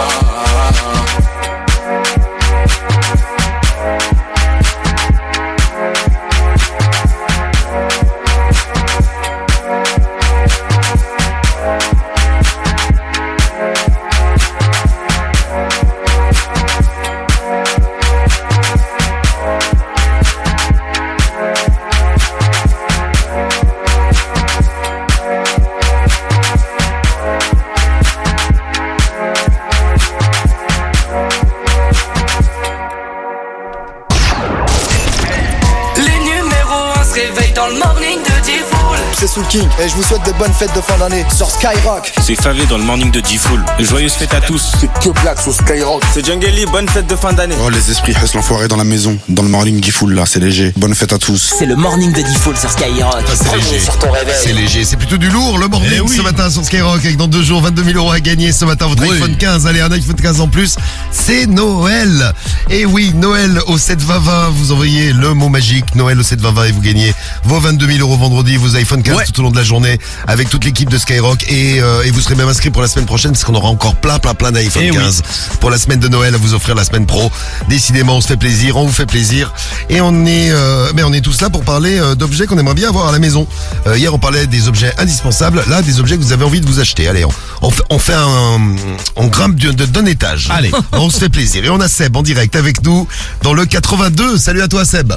réveille dans le morning de Diffoul. C'est Soul King et je vous souhaite de bonnes fêtes de fin d'année sur Skyrock.
C'est Favé dans le morning de Diffoul. Joyeuses fêtes à tous.
C'est que Black sur Skyrock.
C'est Jungle Lee, bonne fête de fin d'année.
Oh les esprits, reste l'enfoiré dans la maison. Dans le morning Diffoul là, c'est léger. Bonne fête à tous.
C'est le morning de Diffoul sur Skyrock.
C'est léger.
Sur ton réveil.
C'est léger, c'est plutôt du lourd. Le morning ce matin sur Skyrock avec dans 2 jours 22 000 euros à gagner. Ce matin votre iPhone 15, allez un iPhone 15 en plus. C'est Noël. Et oui, Noël au 72020. Vous envoyez le mot magique Noël au 72020 et vous gagnez vos 22 000 euros vendredi, vos iPhone 15 tout au long de la journée avec toute l'équipe de Skyrock et vous serez même inscrit pour la semaine prochaine parce qu'on aura encore plein d'iPhone 15 pour la semaine de Noël à vous offrir la semaine pro. Décidément, on se fait plaisir, on vous fait plaisir et on est tous là pour parler d'objets qu'on aimerait bien avoir à la maison. Hier, on parlait des objets indispensables. Là, des objets que vous avez envie de vous acheter. Allez, on grimpe d'un étage. Allez, on se fait plaisir. Et on a Seb en direct avec nous dans le 82. Salut à toi, Seb.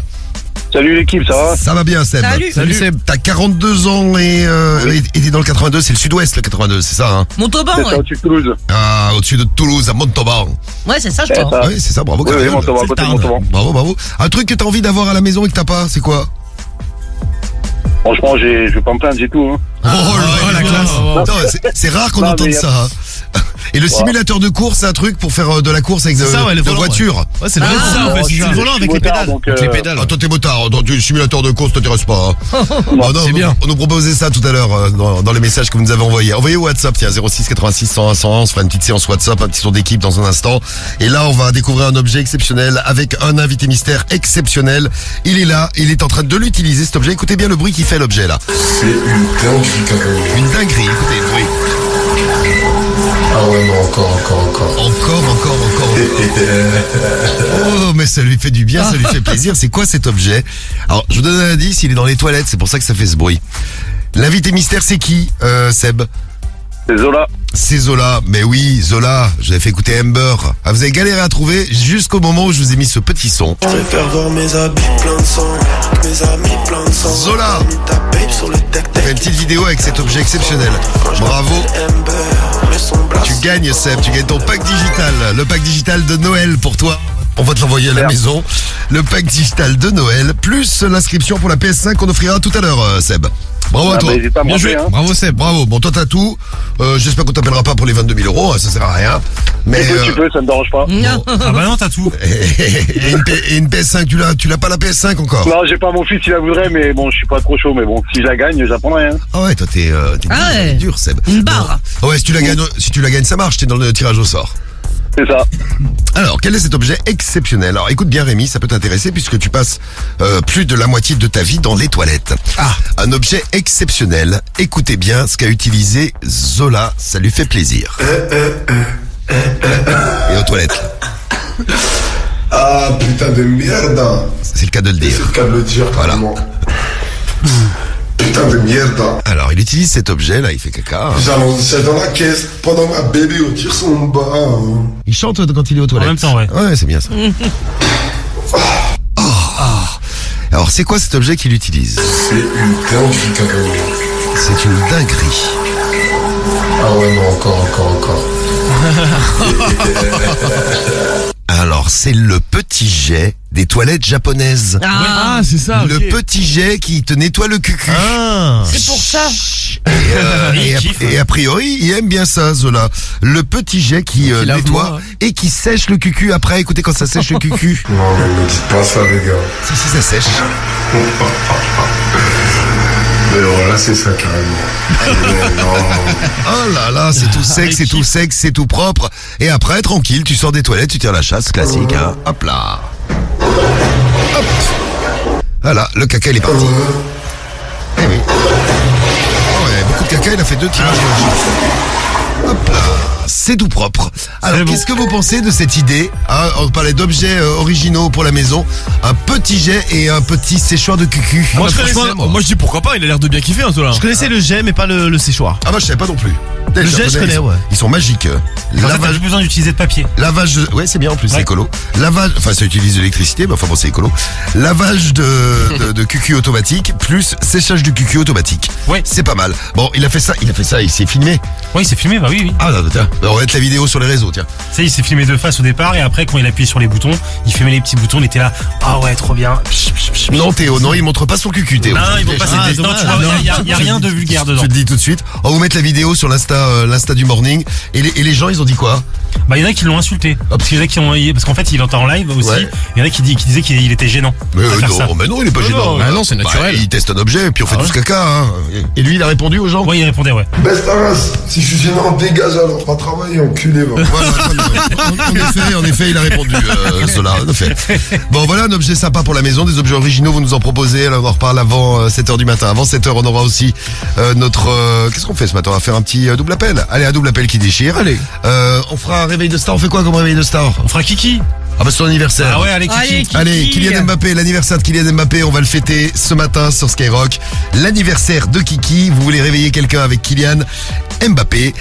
Salut l'équipe, ça va?
Ça va bien, Seb.
Salut
Seb. T'as 42 ans et t'es dans le 82. C'est le sud-ouest, le 82, c'est ça, hein?
Montauban,
C'est ça, au-dessus de Toulouse.
Ah, au-dessus de Toulouse, à Montauban.
Ouais, c'est ça, je crois.
Oui, c'est ça, bravo.
Oui, Montauban, à côté de Montauban.
Bravo. Un truc que t'as envie d'avoir à la maison et que t'as pas, c'est quoi?
Franchement, je vais pas me plaindre, j'ai tout. Hein.
La classe. Non, c'est rare qu'on entende ça. Hein. Et le simulateur de course, c'est un truc pour faire de la course avec de voitures.
Ouais, c'est le volant avec les pédales.
Avec les pédales. Attends, t'es motard. Le simulateur de course t'intéresse pas. Hein. Non, c'est bien. On nous proposait ça tout à l'heure dans les messages que vous nous avez envoyés. Envoyez au WhatsApp, tiens, 06 86 101 101. On se fera une petite séance WhatsApp, un petit tour d'équipe dans un instant. Et là, on va découvrir un objet exceptionnel avec un invité mystère exceptionnel. Il est là, il est en train de l'utiliser cet objet. Écoutez bien le bruit qu'il fait l'objet là.
C'est une dinguerie.
Une dinguerie, écoutez le bruit.
Ah ouais, non, encore.
Oh, mais ça lui fait du bien, ça lui fait plaisir. C'est quoi cet objet? Alors, je vous donne un indice, il est dans les toilettes, c'est pour ça que ça fait ce bruit. L'invité mystère, c'est qui, Seb?
C'est Zola.
C'est Zola, mais oui, Zola, je l'avais fait écouter Amber. Ah, vous avez galéré à trouver jusqu'au moment où je vous ai mis ce petit son.
Je préfère voir mes habits plein de sang, mes amis plein de sang.
Zola, fait une petite vidéo avec cet objet exceptionnel. Bravo. Tu gagnes, Seb, tu gagnes ton pack digital. Le pack digital de Noël pour toi. On va te l'envoyer à la maison. Le pack digital de Noël, plus l'inscription pour la PS5 qu'on offrira tout à l'heure, Seb. Bravo à toi.
Bien joué.
Hein. Bravo Seb, bravo. Bon, toi t'as tout. J'espère qu'on t'appellera pas pour les 22 000 euros, ça sert à rien. Mais
écoute, tu peux, ça me dérange pas.
Non.
Ah bah non, t'as tout.
Et une PS5, tu l'as pas la PS5 encore?
Non, j'ai pas mon fils, il la voudrait, mais bon, je suis pas trop chaud, mais bon, si je la gagne, j'apprendrai rien.
Ah ouais, toi t'es dur, Seb.
Une barre.
Bon. Ouais, si tu la gagnes, ça marche, t'es dans le tirage au sort.
C'est ça.
Alors, quel est cet objet exceptionnel? Alors, écoute bien Rémi, ça peut t'intéresser puisque tu passes plus de la moitié de ta vie dans les toilettes. Ah, un objet exceptionnel. Écoutez bien ce qu'a utilisé Zola, ça lui fait plaisir. Et aux toilettes.
Ah, putain de merde.
C'est le cas de le dire.
C'est le cas de le dire,
voilà.
Putain de merde.
Alors, il utilise cet objet, là, il fait caca.
C'est dans la caisse, pendant ma bébé au tire son bas.
Il chante quand il est aux toilettes.
En même temps, ouais.
Ouais, c'est bien ça. Alors, c'est quoi cet objet qu'il utilise?
C'est une dinguerie.
C'est une dinguerie.
Ah ouais, non, encore.
Alors, c'est le petit jet des toilettes japonaises.
Ah, c'est ça.
Le petit jet qui te nettoie le cucu.
Ah.
C'est pour ça.
Et a priori, il aime bien ça, Zola. Le petit jet qui nettoie et qui sèche le cucu après. Écoutez quand ça sèche le cucu.
Non, mais ne dites pas ça, les gars.
Si, ça sèche.
Mais voilà, c'est ça carrément.
Oh là là, c'est tout sec, c'est tout sec, c'est tout propre. Et après, tranquille, tu sors des toilettes, tu tires la chasse, classique, hein. Hop là. Hop. Voilà, le caca, il est parti. Eh oui. Oh, il y a beaucoup de caca, il a fait 2 tirages. Hop là. C'est tout propre. Alors, qu'est-ce que vous pensez de cette idée? On parlait d'objets originaux pour la maison. Un petit jet et un petit séchoir de cucu.
Moi, je dis pourquoi pas, il a l'air de bien kiffer, hein, cela.
Je connaissais le jet, mais pas le séchoir.
Ah bah, je savais pas non plus.
Le jet, je connais, ouais.
Ils sont magiques.
T'as plus besoin d'utiliser de papier.
Lavage ouais, c'est bien en plus, c'est écolo. Lavage, enfin ça utilise de l'électricité, mais enfin bon, c'est écolo. Lavage de cucu automatique plus séchage du cucu automatique.
Ouais.
C'est pas mal. Bon, il a fait ça, il s'est filmé.
Oui, il s'est filmé, bah oui.
Ah non, tiens. On va mettre la vidéo sur les réseaux, tiens.
Ça, il s'est filmé de face au départ et après, quand il appuie sur les boutons, il filmait les petits boutons, il était là. Ah ouais, trop bien.
Non, Théo, non, il montre pas son cucu, Théo.
Non, il montre pas ses tests. Non, tu vois, il y a rien de vulgaire dedans.
Je te le dis tout de suite. On va vous mettre la vidéo sur l'Insta du Morning. Et les gens, ils ont dit quoi?
Bah, il y en a qui l'ont insulté. Parce qu'il y en a qui ont, parce qu'en fait, il entend en live aussi.
Ouais.
Il y en a qui disaient qu'il était gênant.
Mais non, il est pas gênant.
Bah non, c'est naturel.
Il teste un objet, et puis on fait tous caca, hein. Et lui, il a répondu aux gens?
Ouais, il répondait, ouais.
Baisse ta race, si je suis gênant, dégage alors, pas travailler, enculé, va.
En effet, il a répondu cela, en effet. Bon, voilà un objet sympa pour la maison, des objets originaux, vous nous en proposez, alors on en reparle avant 7h du matin. Avant 7h, on aura aussi notre... qu'est-ce qu'on fait ce matin? On va faire un petit double appel. Allez, un double appel qui déchire. Allez. On fera un réveil de star, on fait quoi comme réveil de star?
On fera Kiki.
Ah bah c'est son anniversaire.
Ah ouais, allez Kiki.
Allez, Kylian Mbappé, l'anniversaire de Kylian Mbappé, on va le fêter ce matin sur Skyrock. L'anniversaire de Kiki, vous voulez réveiller quelqu'un avec Kylian Mbappé,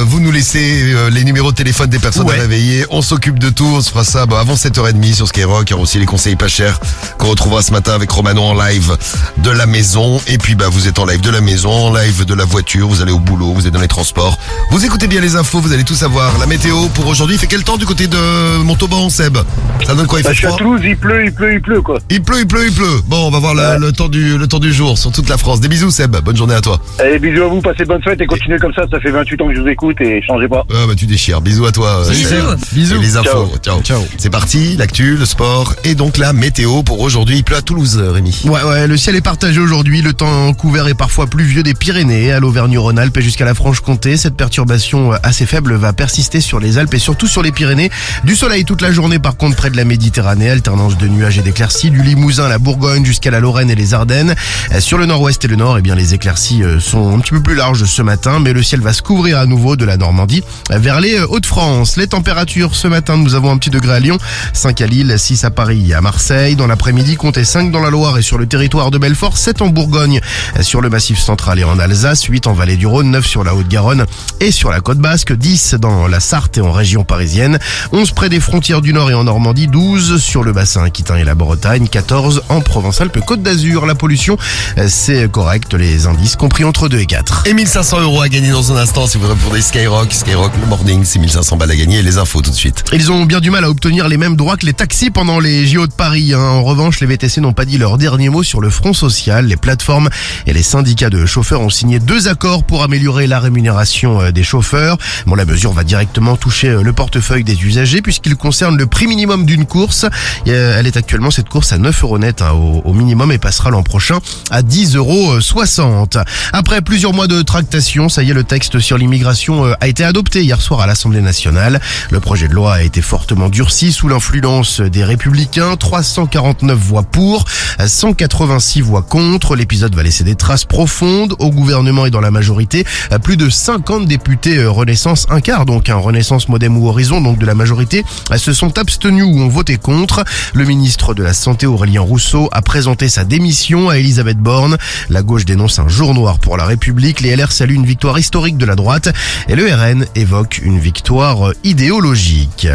vous nous laissez les numéros de téléphone des personnes à réveiller, on s'occupe de tout, on se fera ça avant 7h30 sur Skyrock. Il y aura aussi les conseils pas chers qu'on retrouvera ce matin avec Romano en live de la maison. Et puis vous êtes en live de la maison, en live de la voiture, vous allez au boulot, vous êtes dans les transports, vous écoutez bien les infos, vous allez tout savoir. La météo pour aujourd'hui, il fait quel temps du côté de Montauban, Seb? Ça donne quoi? Il fait
Je suis à
froid?
Toulouse, il pleut quoi.
Il pleut. Bon, on va voir le temps du jour sur toute la France. Des bisous, Seb, bonne journée à toi.
Allez, bisous à vous, passez bonne fête et continuez comme ça fait 28 ans que je vous écoute et changez pas.
Ah bah tu déchires, bisous à toi.
Bisous.
Et les infos, ciao. C'est parti, l'actu, le sport et donc la météo pour aujourd'hui. Il pleut à Toulouse, Rémi.
Ouais, le ciel est partagé aujourd'hui, le temps couvert est parfois pluvieux des Pyrénées à l'Auvergne-Rhône-Alpes et jusqu'à la Franche-Comté. Cette perturbation assez faible va persister sur les Alpes et surtout sur les Pyrénées. Du soleil toute la journée par contre près de la Méditerranée, alternance de nuages et d'éclaircies, du Limousin à la Bourgogne jusqu'à la Lorraine et les Ardennes. Sur le nord-ouest et le nord, les éclaircies sont un petit peu plus larges ce matin, mais le ciel va se couvrir à nouveau de la Normandie vers les Hauts-de-France. Les températures ce matin, nous avons un petit degré à Lyon, 5 à Lille, 6 à Paris et à Marseille. Dans l'après-midi, comptez 5 dans la Loire et sur le territoire de Belfort, 7 en Bourgogne, sur le Massif central et en Alsace, 8 en Vallée du Rhône, 9 sur la Haute-Garonne et sur la Côte Basque, 10 dans la Sarthe et en région parisienne, 11 près des frontières du Nord et en Normandie, 12 sur le bassin aquitain et la Bretagne, 14 en Provence-Alpes-Côte d'Azur. La pollution, c'est correct, les indices compris entre 2 et 4.
Et 1500 € à gagner dans un instant si vous répondez Skyrock le morning, c'est 1500 balles à gagner et les infos tout de suite.
Ils ont bien du mal à obtenir les mêmes droits que les taxis pendant les JO de Paris. En revanche, les VTC n'ont pas dit leur dernier mot sur le front social. Les plateformes et les syndicats de chauffeurs ont signé 2 accords pour améliorer la rémunération des chauffeurs. Bon, la mesure va directement toucher le portefeuille des usagers puisqu'il concerne le prix minimum d'une course. Elle est actuellement cette course à 9 € net au minimum et passera l'an prochain à 10,60 €. Après plusieurs mois de tractation, ça y est, le texte sur l'immigration a été adopté hier soir à l'Assemblée nationale. Le projet de loi a été fortement durci sous l'influence des Républicains. 349 voix pour, 186 voix contre. L'épisode va laisser des traces profondes au gouvernement et dans la majorité. Plus de 50 députés Renaissance, un quart donc, Renaissance, Modem ou Horizon, donc de la majorité, se sont abstenus ou ont voté contre. Le ministre de la Santé, Aurélien Rousseau, a présenté sa démission à Elisabeth Borne. La gauche dénonce un jour noir pour la République. Les LR saluent une victoire historique de la droite et le RN évoque une victoire idéologique.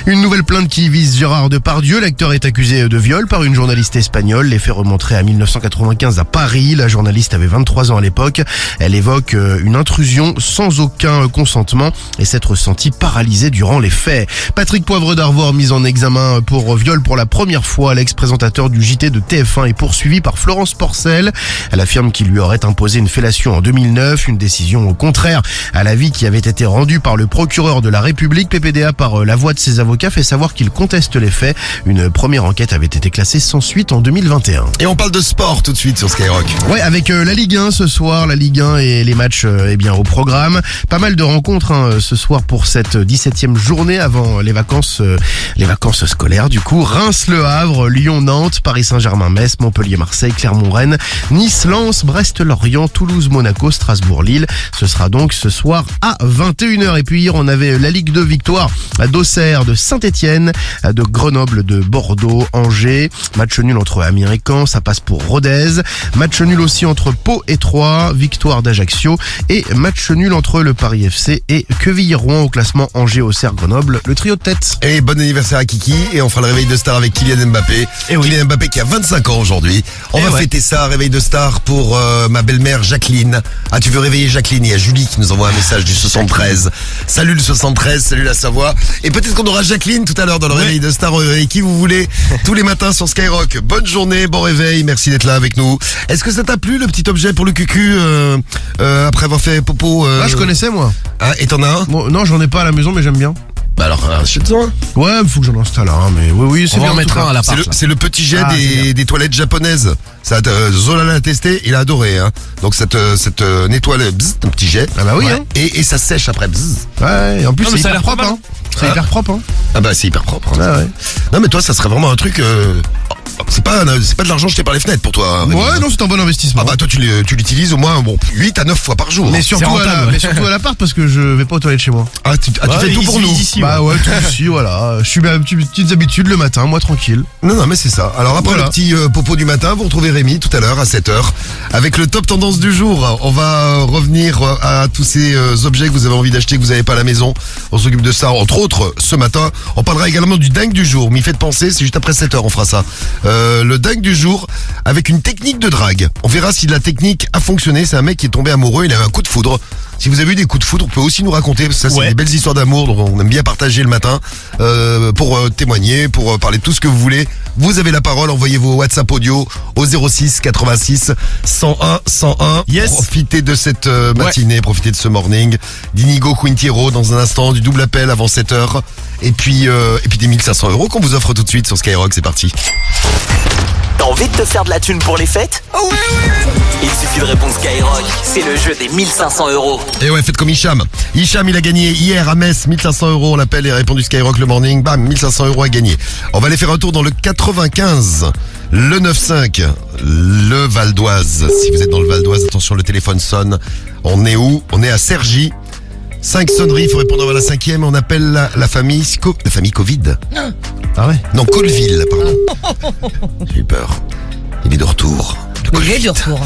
Une nouvelle plainte qui vise Gérard Depardieu. L'acteur est accusé de viol par une journaliste espagnole. Les faits remonteraient à 1995 à Paris. La journaliste avait 23 ans à l'époque. Elle évoque une intrusion sans aucun consentement et s'être sentie paralysée durant les faits. Patrick Poivre d'Arvor, mis en examen pour viol pour la première fois. L'ex-présentateur du JT de TF1 est poursuivi par Florence Porcel. Elle affirme qu'il lui aurait imposé une fellation en 2009, une décision contraire à l'avis qui avait été rendu par le procureur de la République. PPDA, par la voix de ses avocats, fait savoir qu'il conteste les faits. Une première enquête avait été classée sans suite en 2021.
Et on parle de sport tout de suite sur Skyrock.
Ouais, avec la Ligue 1 ce soir, la Ligue 1 et les matchs au programme. Pas mal de rencontres ce soir pour cette 17e journée avant les vacances scolaires. Du coup, Reims-Le Havre, Lyon-Nantes, Paris Saint-Germain-Metz, Montpellier-Marseille, Clermont-Rennes, Nice-Lens, Brest-Lorient, Toulouse-Monaco, Strasbourg-Lille. Ce sera donc ce soir à 21h. Et puis hier, on avait la Ligue 2 victoire d'Auxerre, de Saint-Etienne, de Grenoble, de Bordeaux, Angers. Match nul entre Amiens et Caen, ça passe pour Rodez. Match nul aussi entre Pau et Troyes, victoire d'Ajaccio. Et match nul entre le Paris FC et Quevilly-Rouen au classement Angers, Auxerre, Grenoble, le trio de tête.
Et bon anniversaire à Kiki. Et on fera le réveil de star avec Kylian Mbappé. Et oui. Kylian Mbappé qui a 25 ans aujourd'hui. On va fêter ça, réveil de star pour ma belle-mère Jacqueline. Ah, tu veux réveiller Jacqueline? Jacqueline, il y a Julie qui nous envoie un message du 73. Salut le 73, salut la Savoie. Et peut-être qu'on aura Jacqueline tout à l'heure dans le réveil de Star, et qui vous voulez tous les matins sur Skyrock. Bonne journée, bon réveil, merci d'être là avec nous. Est-ce que ça t'a plu le petit objet pour le cucu après avoir fait popo
Ah, je connaissais moi.
Ah, et t'en as un?
Bon, non, j'en ai pas à la maison, mais j'aime bien.
Bah alors, achète-toi.
Ouais, faut que j'en installe un, mais oui, c'est
On va
bien.
en mettre un à l'appart.
C'est le petit jet
c'est bien.
des toilettes japonaises. Ça, Zola l'a testé, il a adoré. Hein. Donc ça te nettoie le bzz, un petit jet.
Ah bah oui,
Ouais.
hein.
Et ça sèche après. Bzz.
Ouais, et en plus,
Non, mais
c'est
ça a
hyper
l'air pas
propre,
mal.
hein. C'est hyper propre, hein.
Ah bah c'est hyper propre. Hein.
Ouais, ouais.
Non mais toi, ça serait vraiment un truc... c'est pas de l'argent jeté par les fenêtres pour toi. Rémi.
Ouais, non, c'est un bon investissement.
Ah bah toi, tu l'utilises au moins 8 à 9 fois par jour.
Mais surtout, mais surtout à l'appart, parce que je vais pas aux toilettes chez moi.
Ah, tu fais tout pour nous.
Ici,
Bah ouais, tout ici, voilà. Je suis mes petites habitudes le matin, moi tranquille.
Non, mais c'est ça. Alors après
Voilà.
le petit popo du matin, vous retrouvez Rémi tout à l'heure à 7h avec le top tendance du jour. On va revenir à tous ces objets que vous avez envie d'acheter, que vous n'avez pas à la maison. On s'occupe de ça, entre autres, ce matin. On parlera également du dingue du jour. M'y faites penser, c'est juste après 7h, on fera ça. Le dingue du jour avec une technique de drague. On verra si la technique a fonctionné. C'est un mec qui est tombé amoureux, il a eu un coup de foudre. Si vous avez eu des coups de foudre, on peut aussi nous raconter, parce que ça, c'est des belles histoires d'amour, donc on aime bien partager le matin, pour témoigner, pour parler de tout ce que vous voulez. Vous avez la parole, envoyez vos WhatsApp audio au 06 86 101 101.
Yes.
Profitez de cette matinée, profitez de ce morning. D'Inigo Quintiero dans un instant, du double appel avant 7h. Et puis des 1500 € qu'on vous offre tout de suite sur Skyrock, c'est parti.
T'as envie de te faire de la thune pour les fêtes? Il suffit de répondre Skyrock, c'est le jeu des 1500 €.
Et ouais, faites comme Hicham. Hicham, il a gagné hier à Metz 1500 €. On l'appelle et a répondu Skyrock le morning. Bam, 1500 € à gagner. On va aller faire un tour dans le 95, le 95, le Val d'Oise. Si vous êtes dans le Val d'Oise, attention, le téléphone sonne. On est où? On est à Cergy. 5 sonneries, il faut répondre à la 5e. On appelle la famille Covid.
Ah ouais?
Non, Colville, pardon. J'ai eu peur. Il est de retour.
Il est du retour.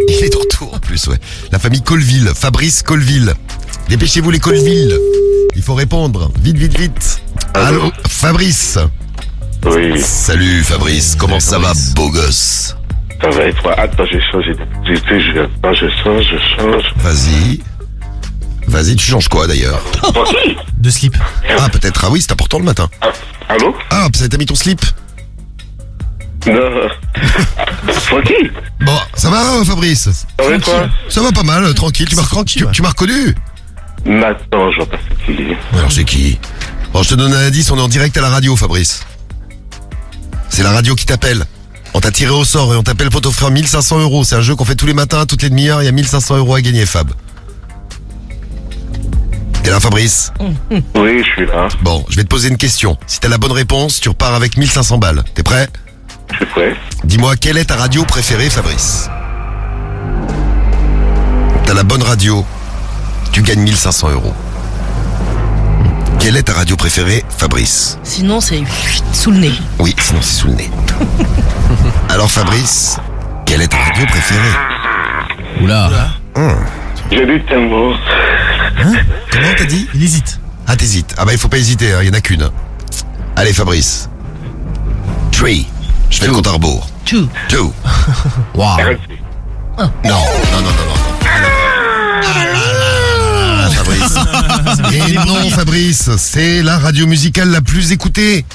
Il est de retour en plus, ouais. La famille Colville, Fabrice Colville. Dépêchez-vous les Colville. Il faut répondre. Vite, vite, vite. Allô, Fabrice.
Oui,
Salut Fabrice, comment ça va, beau gosse?
ça va être. Attends, j'ai changé d'activité, je change.
Vas-y, tu changes quoi d'ailleurs?
De slip.
Ah, peut-être, ah oui, c'est important le matin.
Allô?
Ah, t'as mis ton slip?
Non. Tranquille.
Bon, ça va Fabrice?
Ça va quoi?
Ça va pas mal, tranquille. Tu m'as reconnu?
Maintenant, je vois pas c'est qui.
Alors c'est qui? Bon, je te donne un indice, on est en direct à la radio, Fabrice. C'est la radio qui t'appelle. On t'a tiré au sort et on t'appelle pour t'offrir 1500 €. C'est un jeu qu'on fait tous les matins, toutes les demi-heures. Il y a 1500 € à gagner, Fab. T'es là, Fabrice?
Oui, je suis là.
Bon, je vais te poser une question. Si t'as la bonne réponse, tu repars avec 1500 balles. T'es prêt?
Je suis prêt.
Dis-moi, quelle est ta radio préférée, Fabrice? T'as la bonne radio, tu gagnes 1500 €. Quelle est ta radio préférée, Fabrice?
Sinon, c'est sous le nez.
Oui, sinon c'est sous le nez. Alors Fabrice, quelle est ta radio préférée?
Oula.
J'ai dit tes mots.
Comment t'as dit?
Il hésite.
Ah, t'hésites. Ah bah il faut pas hésiter, il y en a qu'une. Allez Fabrice. 3. Je fais le compte à rebours.
2.
2.
Waouh.
Non. Ah, Fabrice. Et non, Fabrice, c'est la radio musicale la plus écoutée.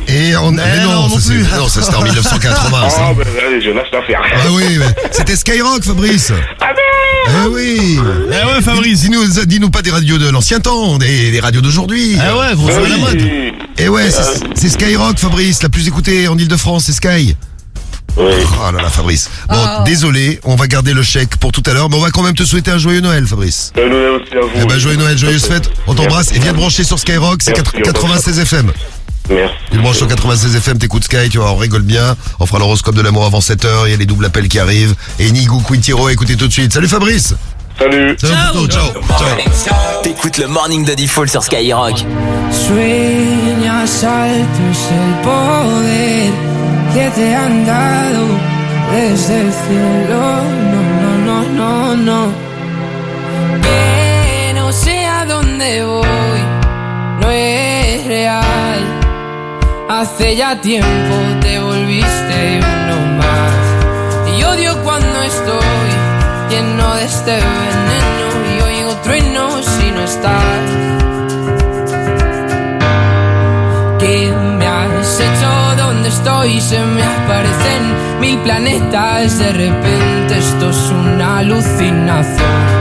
Et on... Mais non, ça, ça c'était en 1980. Ça.
Ah, ben allez, je lâche l'affaire.
Ah oui, mais c'était Skyrock, Fabrice.
Ah ben
Eh oui.
Eh ouais, Fabrice.
Dis-nous pas des radios de l'ancien temps, des radios d'aujourd'hui.
Ah ouais, vous savez la mode.
Et ouais, c'est Skyrock, Fabrice, la plus écoutée en Ile-de-France, c'est Sky.
Oui.
Oh là là, Fabrice. Bon, désolé, on va garder le chèque pour tout à l'heure, mais on va quand même te souhaiter un joyeux Noël, Fabrice.
Joyeux Noël aussi à vous.
Eh ben, joyeux Noël, joyeuse fête. On t'embrasse et viens te brancher sur Skyrock, c'est 96 FM.
Merci.
Tu te branches sur 96 FM, t'écoutes Sky, tu vois, on rigole bien. On fera l'horoscope de l'amour avant 7h, il y a les doubles appels qui arrivent. Et Nigo Quintiro, écoutez tout de suite. Salut Fabrice.
Salut.
Salut, ciao.
T'écoutes le morning de Default sur Skyrock.
Sueñas alto es el poder que te han dado desde el cielo. No. Que no sé a dónde voy, no es real. Hace ya tiempo te volviste uno más. Y odio cuando estoy lleno de este veneno. trueno si no estás. ¿Qué me has hecho? ¿Dónde estoy? Se me aparecen 1000 planetas. De repente esto es una alucinación.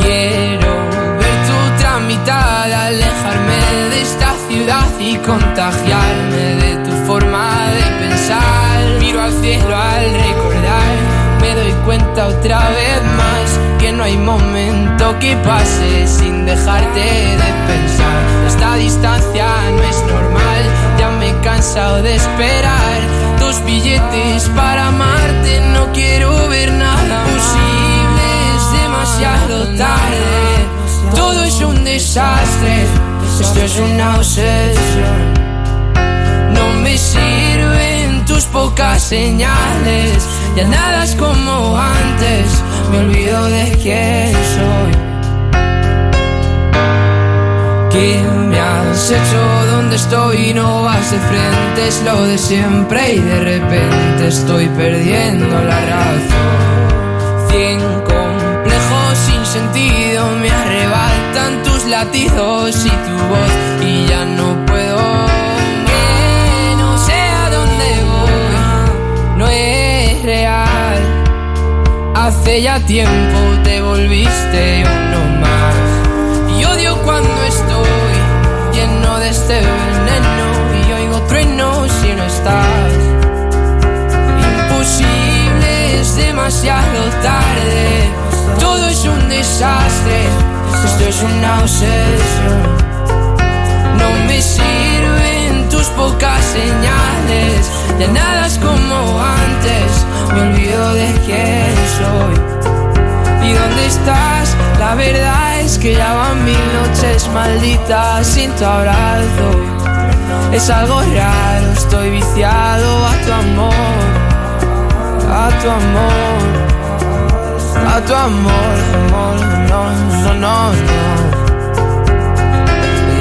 Quiero ver tu tramitada, alejarme de esta ciudad y contagiarme de tu forma de pensar. Miro al cielo al recordar, me doy cuenta otra vez más que no hay momento que pase sin dejarte de pensar. Esta distancia no es normal, ya me he cansado de esperar tus billetes para amarte. No quiero ver nada posible, es demasiado tarde. Todo es un desastre, esto es una obsesión. No me sirven tus pocas señales, ya nada es como antes, me olvido de quién soy. ¿Qué me has hecho? ¿Dónde estoy? No vas de frente, es lo de siempre y de repente estoy perdiendo la razón. 100 complejos sin sentido me arrebatan tus latidos y tu voz y ya no puedo. Que no sé a dónde voy, no es real. Hace ya tiempo te volviste uno más. Y odio cuando estoy lleno de este veneno y oigo truenos si no estás. Imposible, es demasiado tarde. Todo es un desastre, esto es una obsesión. No me sirven tus pocas señales, ya nada es como antes, me olvido de quién soy. ¿Y dónde estás? La verdad es que ya van 1000 noches malditas sin tu abrazo. Es algo raro, estoy viciado a tu amor, a tu amor. A tu amor, amor, no, no, no, no.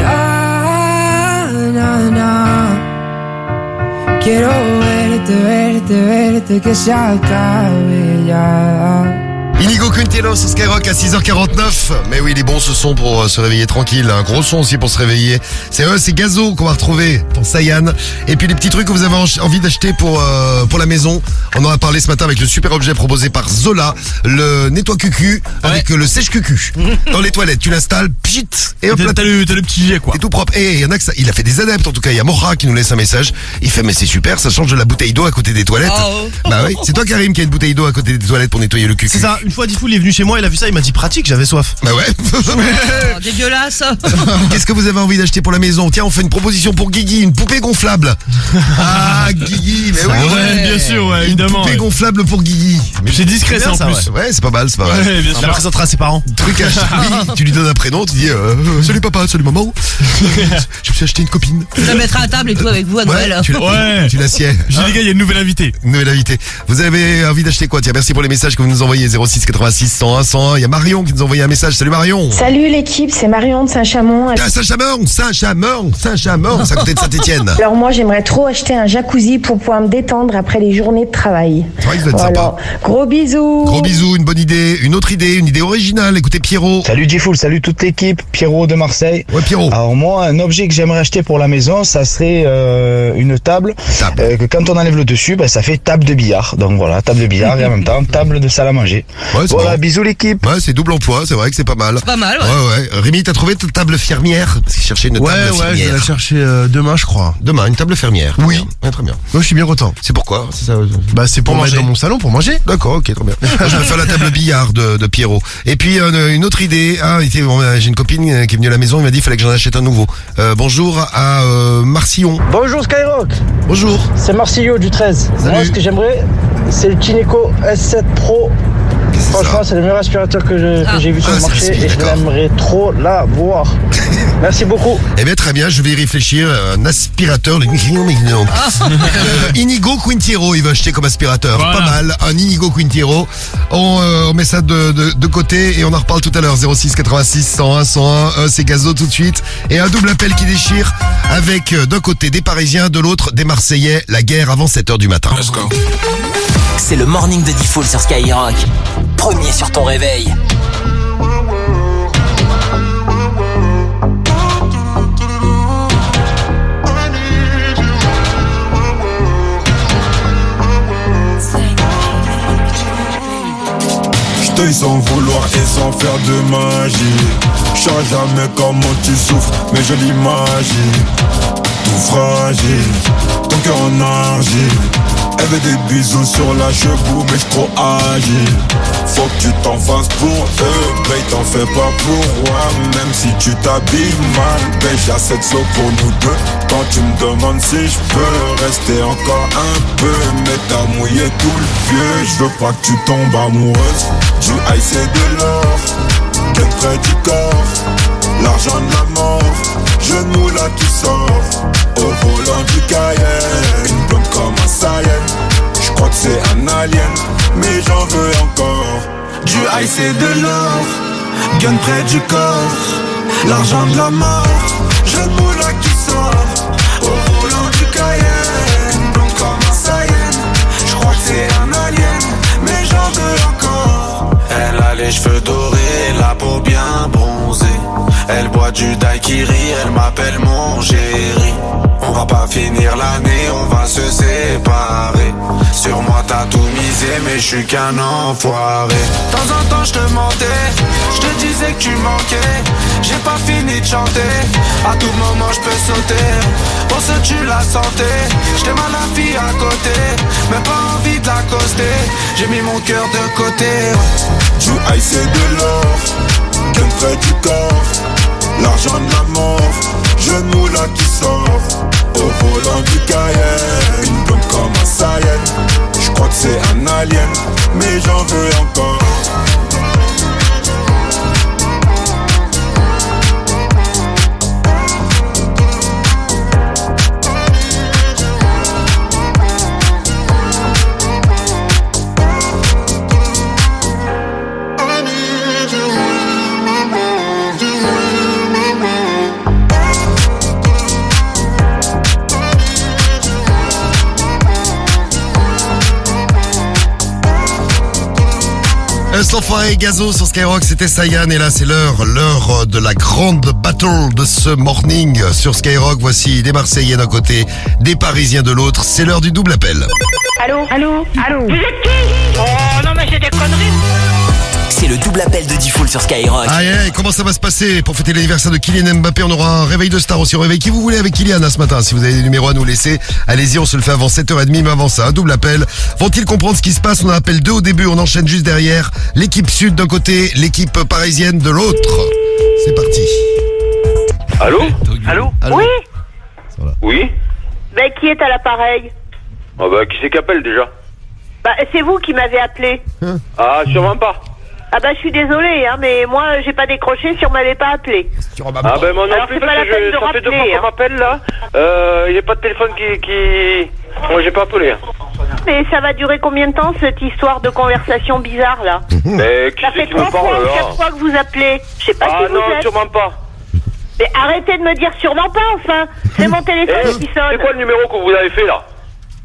Ya, na, na. Quiero verte, verte, verte, que se acabe ya.
Inigo Quintero sur Skyrock à 6h49. Mais oui, les bons ce son pour se réveiller tranquille. Un gros son aussi pour se réveiller. C'est eux, c'est Gazo qu'on va retrouver pour Sayan. Et puis les petits trucs que vous avez envie d'acheter pour la maison. On en a parlé ce matin avec le super objet proposé par Zola. Le nettoie-cucu avec le sèche-cucu. Dans les toilettes, tu l'installes, pchit, et hop là,
t'as le petit jet quoi.
C'est tout propre. Et il y en a que ça, il a fait des adeptes en tout cas. Il y a Mocha qui nous laisse un message. Il fait mais c'est super, ça change de la bouteille d'eau à côté des toilettes.
Oh.
Bah oui, c'est toi Karim qui a une bouteille d'eau à côté des toilettes pour nettoyer le cucu.
C'est ça, une fois Diffoul est venu chez moi, il a vu ça, il m'a dit pratique, j'avais soif.
Bah ouais.
Oh, dégueulasse.
Qu'est-ce que vous avez envie d'acheter pour la maison? Tiens, on fait une proposition pour Guigui, une poupée gonflable. Ah, Guigui, mais oui.
Ouais, bien sûr, ouais, évidemment.
Une poupée gonflable pour Guigui.
Mais c'est discret ça en plus.
Ouais, c'est pas mal, c'est pas mal.
Ouais, bien sûr.
On présentera à ses parents.
Truc à oui, tu lui donnes un prénom, tu dis salut papa, salut maman. Je me suis acheté une copine.
Tu la mettras à table et tout avec vous à Noël.
Tu l'assieds.
J'ai les gars, il y a une nouvelle invitée.
Nouvelle invitée. Vous avez envie d'acheter quoi? Tiens, merci pour les messages que vous nous envoyez. 06 86 101 101. Il y a Marion qui nous a envoyé un message. Salut Marion.
Salut l'équipe, c'est Marion de Saint-Chamond.
Ah, Saint-Chamond, c'est à côté de Saint-Etienne.
Alors moi j'aimerais trop acheter un jacuzzi pour pouvoir me détendre après les journées de travail.
C'est vrai que ça doit être sympa.
Gros bisous.
Gros bisous, une bonne idée. Une autre idée, une idée originale. Écoutez Pierrot.
Salut Diffoul, salut toute l'équipe. Pierrot de Marseille.
Ouais Pierrot.
Alors moi, un objet que j'aimerais acheter pour la maison, ça serait une table. Que quand on enlève le dessus, ça fait table de billard. Donc voilà, table de billard et en même temps table de salle à manger.
Ouais,
voilà,
bon.
bisous l'équipe.
Ouais, c'est double emploi, c'est vrai que c'est pas mal.
C'est pas mal,
ouais. Rémi, t'as trouvé ta table fermière? Parce qu'il cherchait une table fermière.
Ouais, je vais la chercher demain, je crois.
Demain, une table fermière.
Oui.
Ouais, très bien.
Moi, je suis bien content.
C'est pourquoi? C'est ça,
c'est pour mettre
manger.
dans mon salon, pour manger.
D'accord, ok, très bien. Moi, je vais faire la table billard de Pierrot. Et puis, une autre idée. J'ai une copine qui est venue à la maison, il m'a dit qu'il fallait que j'en achète un nouveau. Bonjour à Marcillon.
Bonjour Skyrock.
Bonjour.
C'est Marcillo du 13.
Salut.
Moi, ce que j'aimerais, c'est le Tineco S7 Pro. Franchement, c'est le meilleur aspirateur que j'ai vu sur le marché et j'aimerais trop l'avoir. Merci beaucoup.
Eh bien, très bien, je vais y réfléchir. Un aspirateur, Inigo Quintero, il va acheter comme aspirateur.
Voilà.
Pas mal, un Inigo Quintero. On met ça de côté et on en reparle tout à l'heure. 06 86 101 101. C'est Gazo tout de suite. Et un double appel qui déchire avec d'un côté des Parisiens, de l'autre des Marseillais. La guerre avant 7h du matin.
Let's go. C'est le morning de Diffoul sur Skyrock. Premier sur ton réveil.
Deuil sans vouloir et sans faire de magie. Je sais jamais comment tu souffres, mais je l'imagine. Tout fragile, ton cœur en argile. Elle veut des bisous sur la cheveux, mais j'suis trop agile. Faut que tu t'en fasses pour eux, babe, t'en fais pas pour moi. Même si tu t'habilles mal, babe, j'ai assez de slow pour nous deux. Quand tu me demandes si j'peux rester encore un peu, mais t'as mouillé tout le vieux. J'veux pas que tu tombes amoureuse du ice et de l'or, qu'elle près du corps, l'argent de la mort. Genou là qui sort, au volant du Cayenne. Une blonde comme un Saiyan, j'crois que c'est un alien, mais j'en veux encore. Du ice et de l'or, gun près du corps, l'argent de la mort. Genou là qui sort, au volant du Cayenne. Une blonde comme un Saiyan, j'crois que c'est un alien, mais j'en veux encore.
Elle a les cheveux dorés, la peau bien bronzée. Elle boit du daiquiri, elle m'appelle mon chéri. On va pas finir l'année, on va se séparer. Sur moi t'as tout misé, mais je suis qu'un enfoiré. De temps en temps je te mentais, je te disais que tu manquais. J'ai pas fini de chanter, à tout moment je peux sauter. Pour ce tu la sentais, j't'aime à la fille à côté, mais pas envie de l'accoster. J'ai mis mon cœur de côté.
Du ice et de l'or, gun près du corps, l'argent de la mort. Genou là qui sort, au volant du Cayenne. Une blonde comme un Saiyan, j'crois que c'est un alien, mais j'en veux encore.
L'enfoiré Gazo sur Skyrock, c'était Sayan et là c'est l'heure de la grande battle de ce morning sur Skyrock. Voici des Marseillais d'un côté, des Parisiens de l'autre, c'est l'heure du double appel.
Allô? Vous êtes qui? Oh non mais c'est des conneries.
C'est le double appel de Diffoul sur Skyrock.
Aïe, comment ça va se passer? Pour fêter l'anniversaire de Kylian Mbappé, on aura un réveil de star aussi. On réveille qui vous voulez avec Kylian ce matin. Si vous avez des numéros à nous laisser, allez-y, on se le fait avant 7h30, mais avant ça, un double appel. Vont-ils comprendre ce qui se passe? On en appelle deux au début, on enchaîne juste derrière. L'équipe sud d'un côté, l'équipe parisienne de l'autre. C'est parti.
Allô?
Oui?
Oui?
Ben qui est à l'appareil?
Ah bah qui c'est qui appelle déjà?
Bah c'est vous qui m'avez appelé.
Ah sûrement pas.
Ah bah je suis désolée hein, mais moi j'ai pas décroché si on m'avait pas appelé.
Ah bah moi non
alors,
plus
c'est
parce
pas la peine
que
de
ça fait 2 fois
rappeler,
qu'on m'appelle là. Y a pas de téléphone qui... Moi j'ai pas appelé.
Mais ça va durer combien de temps cette histoire de conversation bizarre là?
Mais qui
Ça
c'est
fait
qui me
3 fois
parle
ou 4
là?
fois que vous appelez. Je sais pas
Ah
qui vous
non
êtes.
sûrement pas.
Mais arrêtez de me dire sûrement pas enfin. C'est mon téléphone qui sonne.
C'est quoi le numéro que vous avez fait là?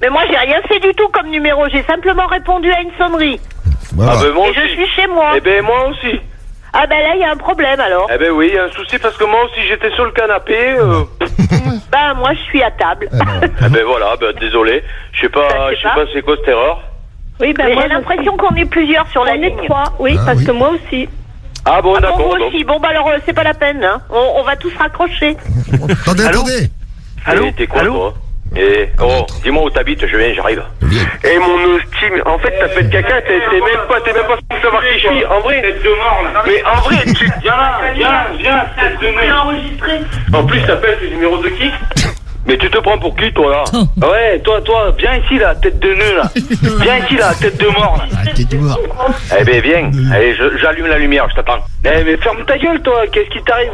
Mais moi j'ai rien fait du tout comme numéro. J'ai simplement répondu à une sonnerie.
Voilà.
Ah ben moi
Et
aussi.
je suis chez moi.
Eh ben moi aussi.
Ah ben là il y a un problème alors.
Eh ben oui, il y a un souci parce que moi aussi j'étais sur le canapé.
Ben moi je suis à table.
Eh ben voilà, ben désolé. Je sais pas c'est quoi cette erreur.
Oui ben j'ai l'impression qu'on est plusieurs sur la ligne. 3, oui
Ah,
parce
oui.
que moi aussi.
Ah bon
Ah bon,
d'accord.
vous aussi. Bon bah alors c'est pas la peine hein. On va tous raccrocher.
Attendez.
Allô? T'es quoi toi? Et oh, dis-moi où t'habites, je viens, j'arrive. Et mon estime, en fait t'appelles quelqu'un, t'es même pas censé savoir qui je suis, en vrai. Tête de mort là. Mais en vrai, tu... Viens là, viens, tête de mort.
Enregistré.
En plus t'appelles le numéro de qui? Mais tu te prends pour qui toi là? Ouais, toi, viens ici là, tête de nœud là. Viens ici là, tête de mort là.
Tête de mort.
Eh ben viens, allez, j'allume la lumière, je t'attends. Eh mais ferme ta gueule toi, qu'est-ce qui t'arrive?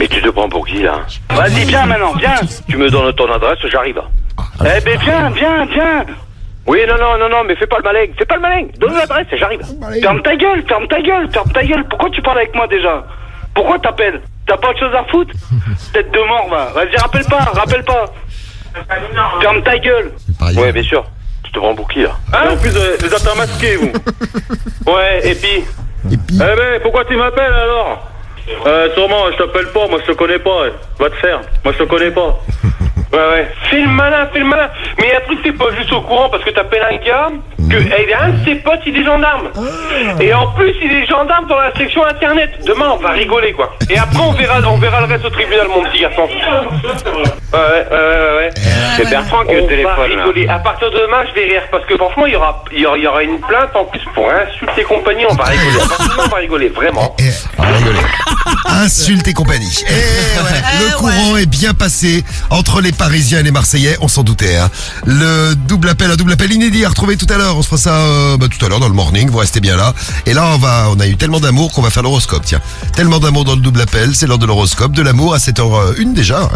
Mais tu te prends pour qui là? Vas-y, viens maintenant, viens. Tu me donnes ton adresse, j'arrive. Eh ben viens. Oui, non, mais fais pas le malin, donne l'adresse, j'arrive. Ferme ta gueule. Pourquoi tu parles avec moi déjà? Pourquoi t'appelles? T'as pas autre chose à foutre? Tête de mort, va. Vas-y, rappelle pas. Ferme ta gueule. Ouais, bien sûr. Tu te prends pour qui, là? Hein? En plus, des attentes masqués, vous. Ouais, et puis? Eh ben, pourquoi tu m'appelles, alors? Sûrement, je t'appelle pas, moi je te connais pas. Va te faire, moi je te connais pas. Ouais. Fais le malin. Mais un truc, t'es pas juste au courant parce que t'appelles un gars que un de ses potes, il est gendarme. Et en plus, il est gendarme dans la section internet. Demain, on va rigoler, quoi. Et après, on verra le reste au tribunal, mon petit garçon. Ouais.
C'est Bertrand qui est au téléphone.
On va rigoler. À partir de demain, je vais rire parce que franchement, il y aura une plainte en plus pour insulter compagnie. On va rigoler. À partir de demain, on va rigoler, vraiment.
On va rigoler. Insulte et compagnie. Le courant est bien passé entre les Parisiens et les Marseillais, on s'en doutait. Hein. Un double appel inédit à retrouver tout à l'heure. On se fera ça tout à l'heure dans le morning, vous restez bien là. Et là, on a eu tellement d'amour qu'on va faire l'horoscope. Tiens, tellement d'amour dans le double appel, c'est l'heure de l'horoscope, de l'amour à 7h01 déjà.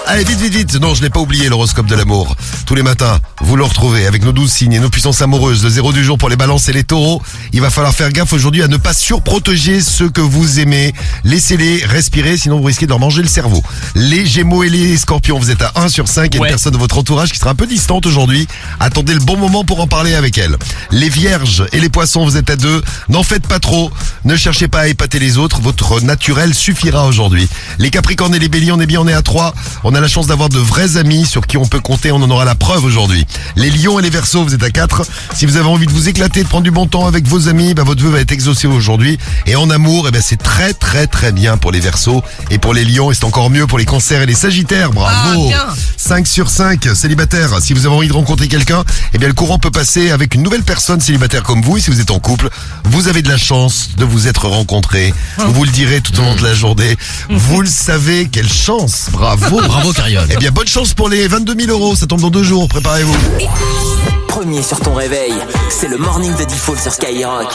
Allez, vite. Non, je l'ai pas oublié, l'horoscope de l'amour. Tous les matins, vous le retrouvez avec nos 12 signes et nos puissances amoureuses. Le 0 du jour pour les balances et les taureaux. Il va falloir faire gaffe aujourd'hui à ne pas surprotéger ceux que vous aimez. Laissez-les respirer, sinon vous risquez de leur manger le cerveau. Les gémeaux et les scorpions, vous êtes à 1 sur 5 et une personne de votre entourage qui sera un peu distante aujourd'hui. Attendez le bon moment pour en parler avec elle. Les vierges et les poissons, vous êtes à 2. N'en faites pas trop. Ne cherchez pas à épater les autres. Votre naturel suffira aujourd'hui. Les capricornes et les béliers, on est à 3. On a la chance d'avoir de vrais amis sur qui on peut compter. On en aura la preuve aujourd'hui. Les lions et les verseaux, vous êtes à 4. Si vous avez envie de vous éclater, de prendre du bon temps avec vos amis, votre vœu va être exaucé aujourd'hui. Et en amour, c'est très bien pour les verseaux et pour les lions. Et c'est encore mieux pour les cancers et les sagittaires. Bravo. 5 sur 5 célibataires. Si vous avez envie de rencontrer quelqu'un, le courant peut passer avec une nouvelle personne célibataire comme vous. Et si vous êtes en couple, vous avez de la chance de vous être rencontrés. Vous le direz tout au long de la journée. Vous le savez, quelle chance. Bravo Cariole. Bonne chance pour les 22 000 €. Ça tombe dans 2 jours. Préparez-vous.
Premier sur ton réveil, c'est le morning de Diffoul sur Skyrock.